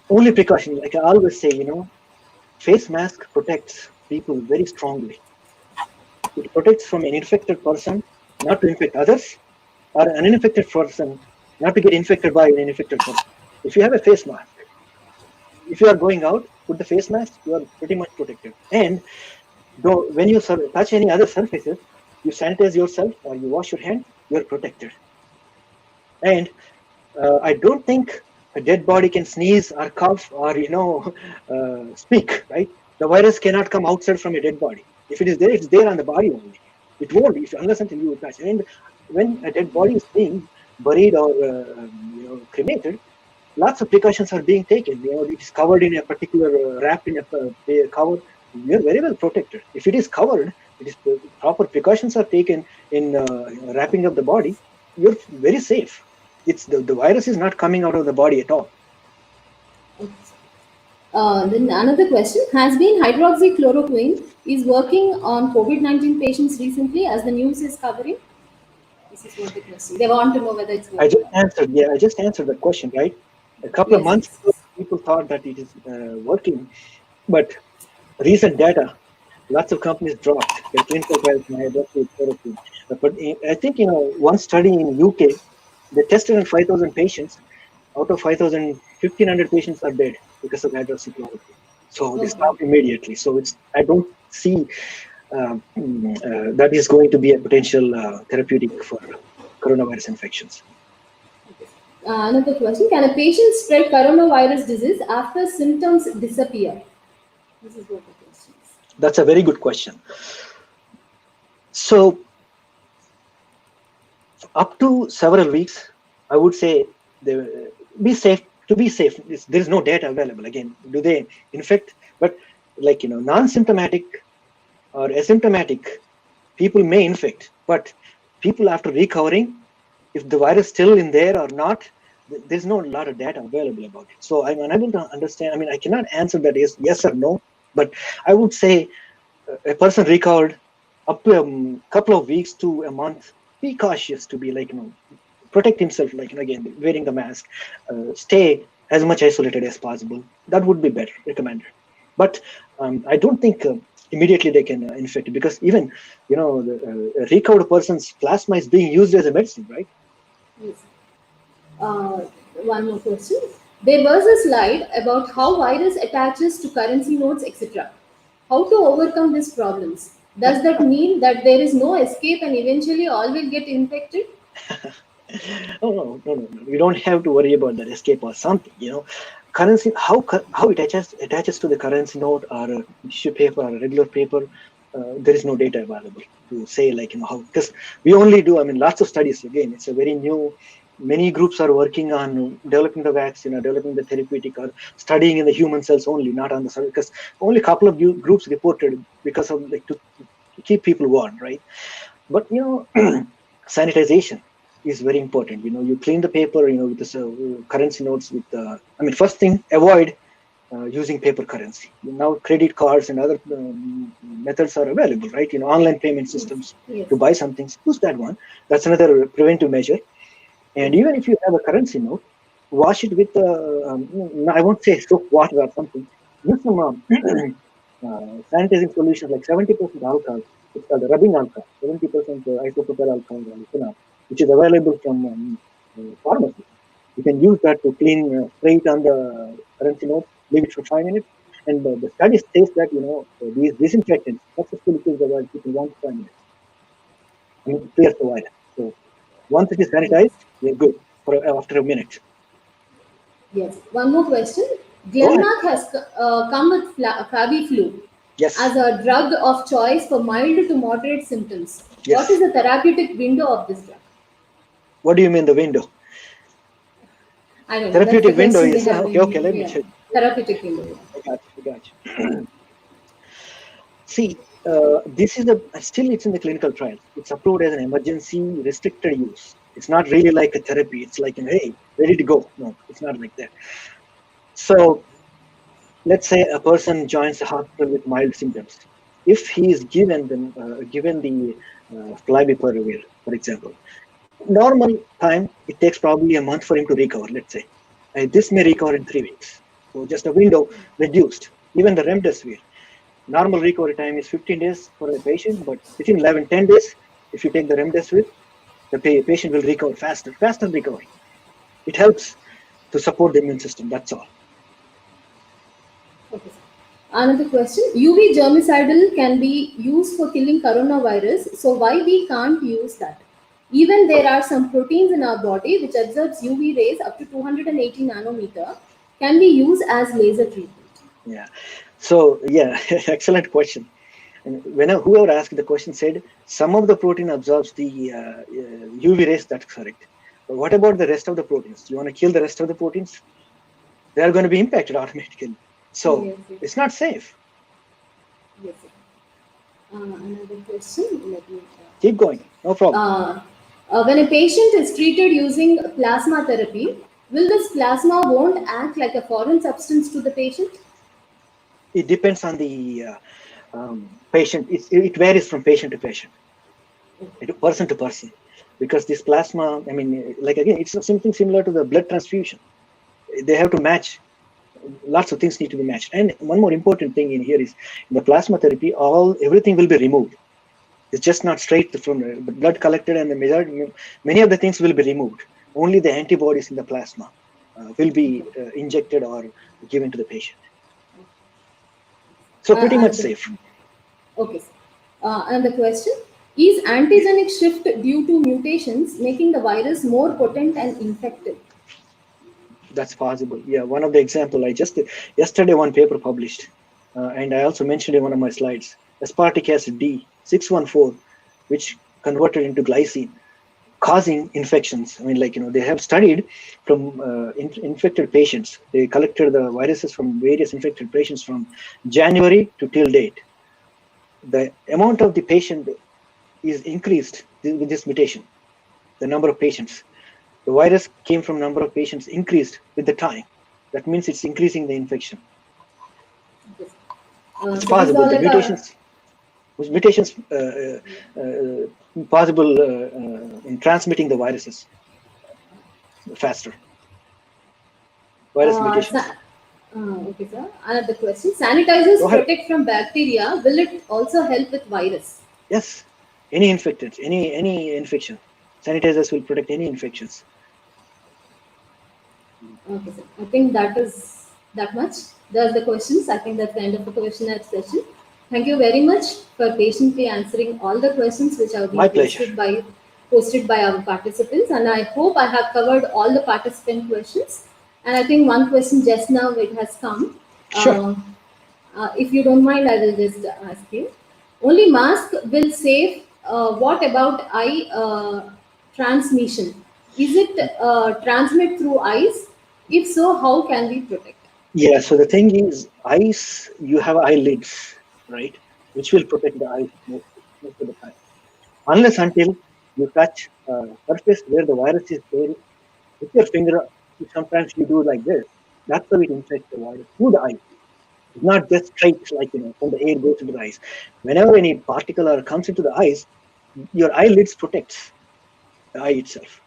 Only precaution, like I always say, face mask protects people very strongly. It protects from an infected person not to infect others, or an uninfected person not to get infected by an infected person. If you have a face mask, if you are going out, put the face mask, you are pretty much protected. And though when you touch any other surfaces, you sanitize yourself or you wash your hands, you are protected. And I don't think a dead body can sneeze or cough or speak. Right? The virus cannot come outside from a dead body. If it is there, it's there on the body only. It won't, unless until you touch. And when a dead body is being buried or cremated, lots of precautions are being taken. It is covered in a particular wrapped in a cover. We are very well protected. If it is covered, it is proper precautions are taken in wrapping up the body. You're very safe. It's the virus is not coming out of the body at all. then another question: has been hydroxychloroquine is working on COVID-19 patients recently, as the news is covering? This is what the question. They want to know whether it's I working. just answered. Yeah, I just answered that question. Right. A couple of Yes, months yes, ago, people thought that it is working, but recent data, lots of companies dropped their clinical trials in hydroxychloroquine. But I think one study in UK, they tested on 5,000 patients. Out of 5,000, 1,500 patients are dead because of hydroxychloroquine. So they Okay. stopped immediately. So I don't see that is going to be a potential therapeutic for coronavirus infections. Another question: can a patient spread coronavirus disease after symptoms disappear? This is what the question is. That's a very good question. So up to several weeks, I would say be safe. To be safe, there is no data available. Again, do they infect? But non-symptomatic or asymptomatic people may infect, but people after recovering, if the virus still in there or not, there's no lot of data available about it. So I'm unable to understand. I mean, I cannot answer that yes or no, but I would say a person recovered up to a couple of weeks to a month, be cautious to be protect himself, again, wearing the mask, stay as much isolated as possible. That would be better, recommended. But I don't think immediately they can infect it, because even the recovered person's plasma is being used as a medicine, right? Yes. Uh, one more question. There was a slide about how virus attaches to currency notes, etc. How to overcome these problems? Does that mean that there is no escape and eventually all will get infected? Oh, no. We don't have to worry about that escape or something. Currency, how it attaches to the currency note or a tissue paper or a regular paper. There is no data available to say how, because we only do. I mean, lots of studies. Again, it's a very new. Many groups are working on developing the vaccine, or developing the therapeutic, or studying in the human cells only, not on the cell, because only a couple of groups reported because of to keep people warned, right? But sanitization is very important. You clean the paper, with the currency notes with first thing, avoid using paper currency. Now credit cards and other methods are available, right? Online payment systems Yes. to buy something. Use that one. That's another preventive measure. And even if you have a currency note, wash it with I won't say soap water or something. Use some sanitizing solutions like 70% alcohol. It's called rubbing alcohol, 70% isopropyl alcohol, which is available from pharmacy. You can use that to clean, spray it on the currency note, leave it for 5 minutes. And the study says that, these disinfectants successfully kills the virus within 1 to 5 minutes. Clears the virus. So once it is sanitized, we're good for after a minute. Yes. One more question. Go ahead. Glenmark has come with Fabiflu Yes. as a drug of choice for mild to moderate symptoms. Yes. What is the therapeutic window of this drug? What do you mean the window? I don't know. Therapeutic That's the window question they is have okay. Let been. me Yeah. check. Therapeutic window. I got you. See, this is still it's in the clinical trials. It's approved as an emergency restricted use. It's not really like a therapy. It's like, hey, ready to go. No, it's not like that. So let's say a person joins the hospital with mild symptoms. If he is given the flavipiravir, for example, normal time it takes probably a month for him to recover. Let's say this may recover in 3 weeks. So just a window reduced. Even the remdesivir, normal recovery time is 15 days for a patient, but within 11, 10 days, if you take the remdesivir, the patient will recover faster recovery. It helps to support the immune system. That's all. Okay, sir. Another question. UV germicidal can be used for killing coronavirus. So why we can't use that? Even there are some proteins in our body which absorbs UV rays up to 280 nanometer can be used as laser treatment. Yeah. So yeah, excellent question. And whoever asked the question said some of the protein absorbs the UV rays. That's correct. But what about the rest of the proteins? You want to kill the rest of the proteins? They are going to be impacted automatically. So Yes, yes. it's not safe. Yes, sir. Another question. Let me. Keep going. No problem. When a patient is treated using plasma therapy, will this plasma won't act like a foreign substance to the patient? It depends on the patient. It varies from patient to patient, person to person, because this plasma, I mean, like again, it's something similar to the blood transfusion. They have to match. Lots of things need to be matched. And one more important thing in here is in the plasma therapy, everything will be removed. It's just not straight from the blood collected, and many of the things will be removed. Only the antibodies in the plasma will be injected or given to the patient. So pretty much safe. Okay, sir. Another question. Is antigenic shift due to mutations making the virus more potent and infective? That's possible. Yeah, one of the example I just yesterday one paper published, and I also mentioned in one of my slides, aspartic acid D614, which converted into glycine, causing infections. I mean, they have studied from infected patients. They collected the viruses from various infected patients from January to till date. The amount of the patient is increased with this mutation. The number of patients. The virus came from number of patients increased with the time. That means it's increasing the infection. It's possible. The mutations possible in transmitting the viruses faster. Virus mutations. Okay, sir. Another question. Sanitizers protect from bacteria. Will it also help with virus? Yes. Any infections, any infection. Sanitizers will protect any infections. Okay, sir. I think that is that much. That's the questions. I think that's the end of the question and session. Thank you very much for patiently answering all the questions which have been posted by our participants. And I hope I have covered all the participant questions. And I think one question just now it has come. Sure. If you don't mind, I will just ask you. Only mask will save. What about eye transmission? Is it transmit through eyes? If so, how can we protect? Yeah, so the thing is, eyes, you have eyelids, right? Which will protect the eyes most of the time. Unless until you touch surface where the virus is there with your finger, sometimes you do like this. That's how it infects the virus through the eye. It's not just straight, from the air goes into the eyes. Whenever any particle comes into the eyes, your eyelids protects the eye itself.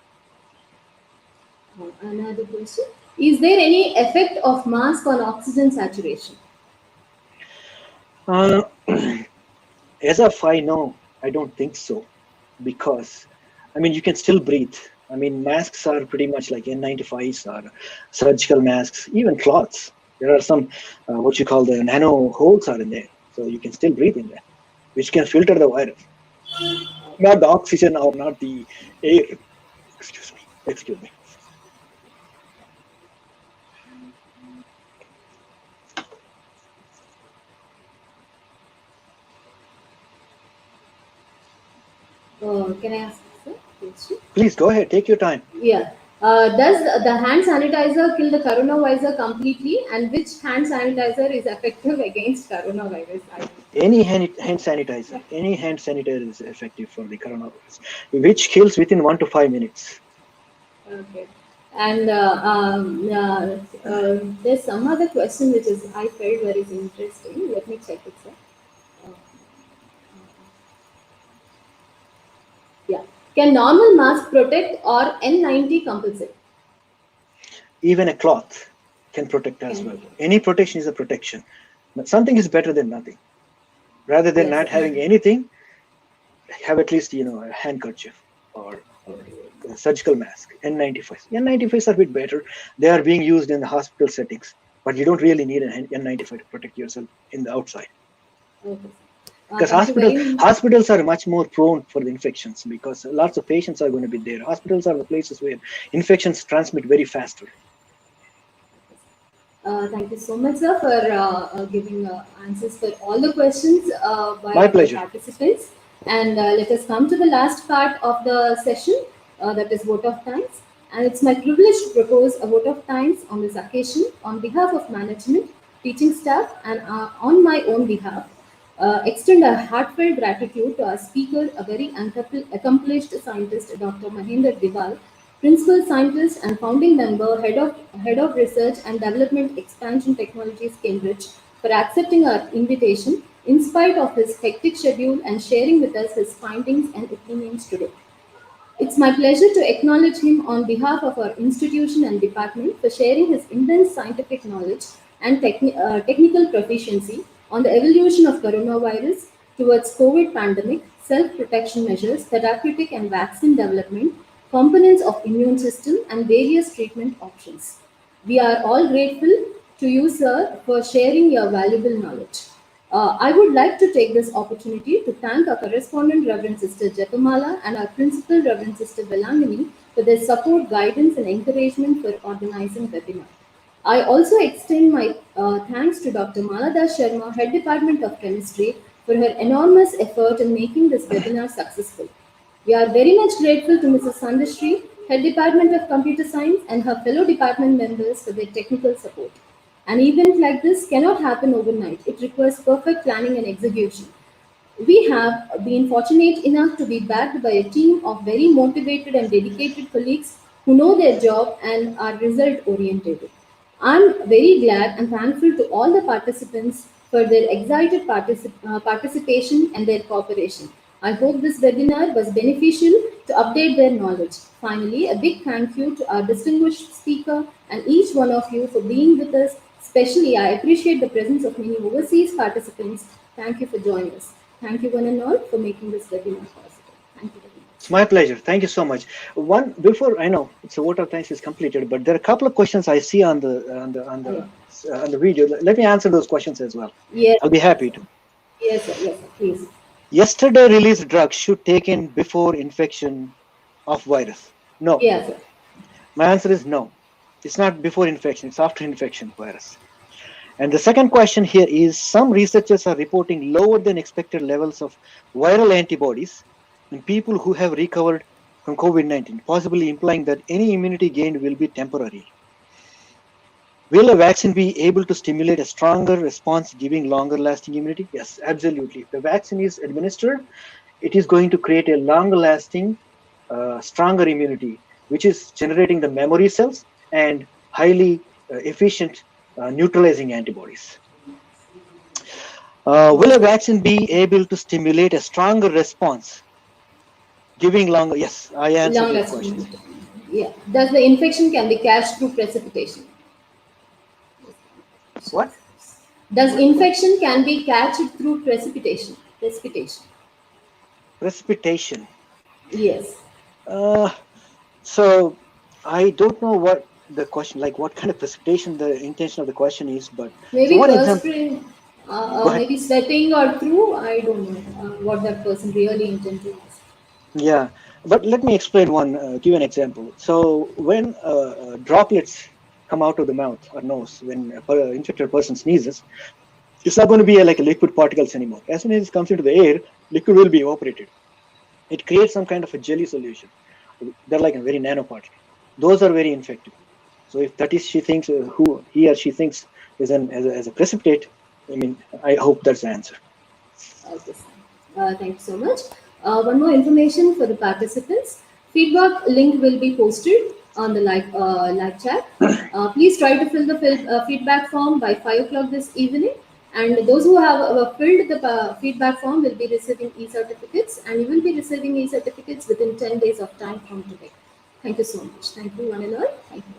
Another question. Is there any effect of mask on oxygen saturation? As of I know, I don't think so, because you can still breathe. Masks are pretty much like N95s or surgical masks, even cloths. There are some what you call the nano holes are in there, so you can still breathe in there, which can filter the virus, not the oxygen or not the air. Excuse me. Can I ask a question? Please go ahead. Take your time. Yeah. Does the hand sanitizer kill the coronavirus completely? And which hand sanitizer is effective against coronavirus? Any hand sanitizer, is effective for the coronavirus, which kills within 1 to 5 minutes. Okay. And there's some other question which is I felt very interesting. Let me check it, sir. Uh, yeah. Can normal mask protect or N90 compensate? Even a cloth can protect as Can. well. Any protection is a protection. But something is better than nothing. Rather than Yes, not sir. having anything, have at least a handkerchief or a surgical mask. N95s. N95s are a bit better. They are being used in the hospital settings, but you don't really need an N95 to protect yourself in the outside. Okay. Because Thank you very much. hospitals are much more prone for the infections because lots of patients are going to be there. Hospitals are the places where infections transmit very faster. Thank you so much, sir, for giving answers for all the questions by My our pleasure. participants. And let us come to the last part of the session, that is vote of thanks. And it's my privilege to propose a vote of thanks on this occasion on behalf of management, teaching staff, and on my own behalf. Extend a heartfelt gratitude to our speaker, a very accomplished scientist, Dr. Mahendra Dibal, Principal Scientist and Founding Member, Head of Research and Development Expansion Technologies, Cambridge, for accepting our invitation in spite of his hectic schedule and sharing with us his findings and opinions today. It's my pleasure to acknowledge him on behalf of our institution and department for sharing his immense scientific knowledge and technical proficiency on the evolution of coronavirus towards COVID pandemic, self-protection measures, therapeutic and vaccine development, components of immune system, and various treatment options. We are all grateful to you, sir, for sharing your valuable knowledge. I would like to take this opportunity to thank our correspondent Reverend Sister Japamala and our principal Reverend Sister Velangani for their support, guidance, and encouragement for organizing webinar. I also extend my thanks to Dr. Malada Sharma, Head Department of Chemistry, for her enormous effort in making this webinar successful. We are very much grateful to Mrs. Sandashri, Head Department of Computer Science, and her fellow department members for their technical support. An event like this cannot happen overnight. It requires perfect planning and execution. We have been fortunate enough to be backed by a team of very motivated and dedicated colleagues who know their job and are result oriented. I'm very glad and thankful to all the participants for their excited participation and their cooperation. I hope this webinar was beneficial to update their knowledge. Finally, a big thank you to our distinguished speaker and each one of you for being with us. Especially, I appreciate the presence of many overseas participants. Thank you for joining us. Thank you one and all for making this webinar possible. Thank you very much. It's my pleasure. Thank you so much. One before I know it's a vote of thanks is completed, but there are a couple of questions I see on the video. Let me answer those questions as well. Yes. I'll be happy to. Yes, sir. Yes, sir. Please. Yesterday released drugs should taken before infection of virus. No. Yes, sir. My answer is no. It's not before infection. It's after infection virus. And the second question here is some researchers are reporting lower than expected levels of viral antibodies in people who have recovered from COVID-19, possibly implying that any immunity gained will be temporary. Will a vaccine be able to stimulate a stronger response, giving longer lasting immunity? Yes, absolutely. If the vaccine is administered, it is going to create a longer lasting, stronger immunity, which is generating the memory cells and highly efficient neutralizing antibodies. Will a vaccine be able to stimulate a stronger response, giving longer? Yes, I answered Long your lasting. question. Yeah. Thus, the infection can be catched through precipitation. What? Thus, infection can be catched through precipitation. Precipitation. Precipitation. Yes. So I don't know what the question, like what kind of precipitation the intention of the question is, but Maybe so one example. perspiring, Go ahead. maybe sweating or through. I don't know what that person really intended. Yeah, but let me explain give an example. So when droplets come out of the mouth or nose, when an infected person sneezes, it's not going to be like a liquid particles anymore. As soon as it comes into the air, liquid will be evaporated. It creates some kind of a jelly solution. They're like a very nanoparticle. Those are very infective. So if that is she thinks who he or she thinks is as a precipitate, I mean, I hope that's the answer. Okay, sir. Thank you so much. One more information for the participants. Feedback link will be posted on the live chat. Please try to fill the feedback form by 5 o'clock this evening. And those who have filled the feedback form will be receiving e-certificates, and you will be receiving e-certificates within 10 days of time from today. Thank you so much. Thank you, one and all. Thank you.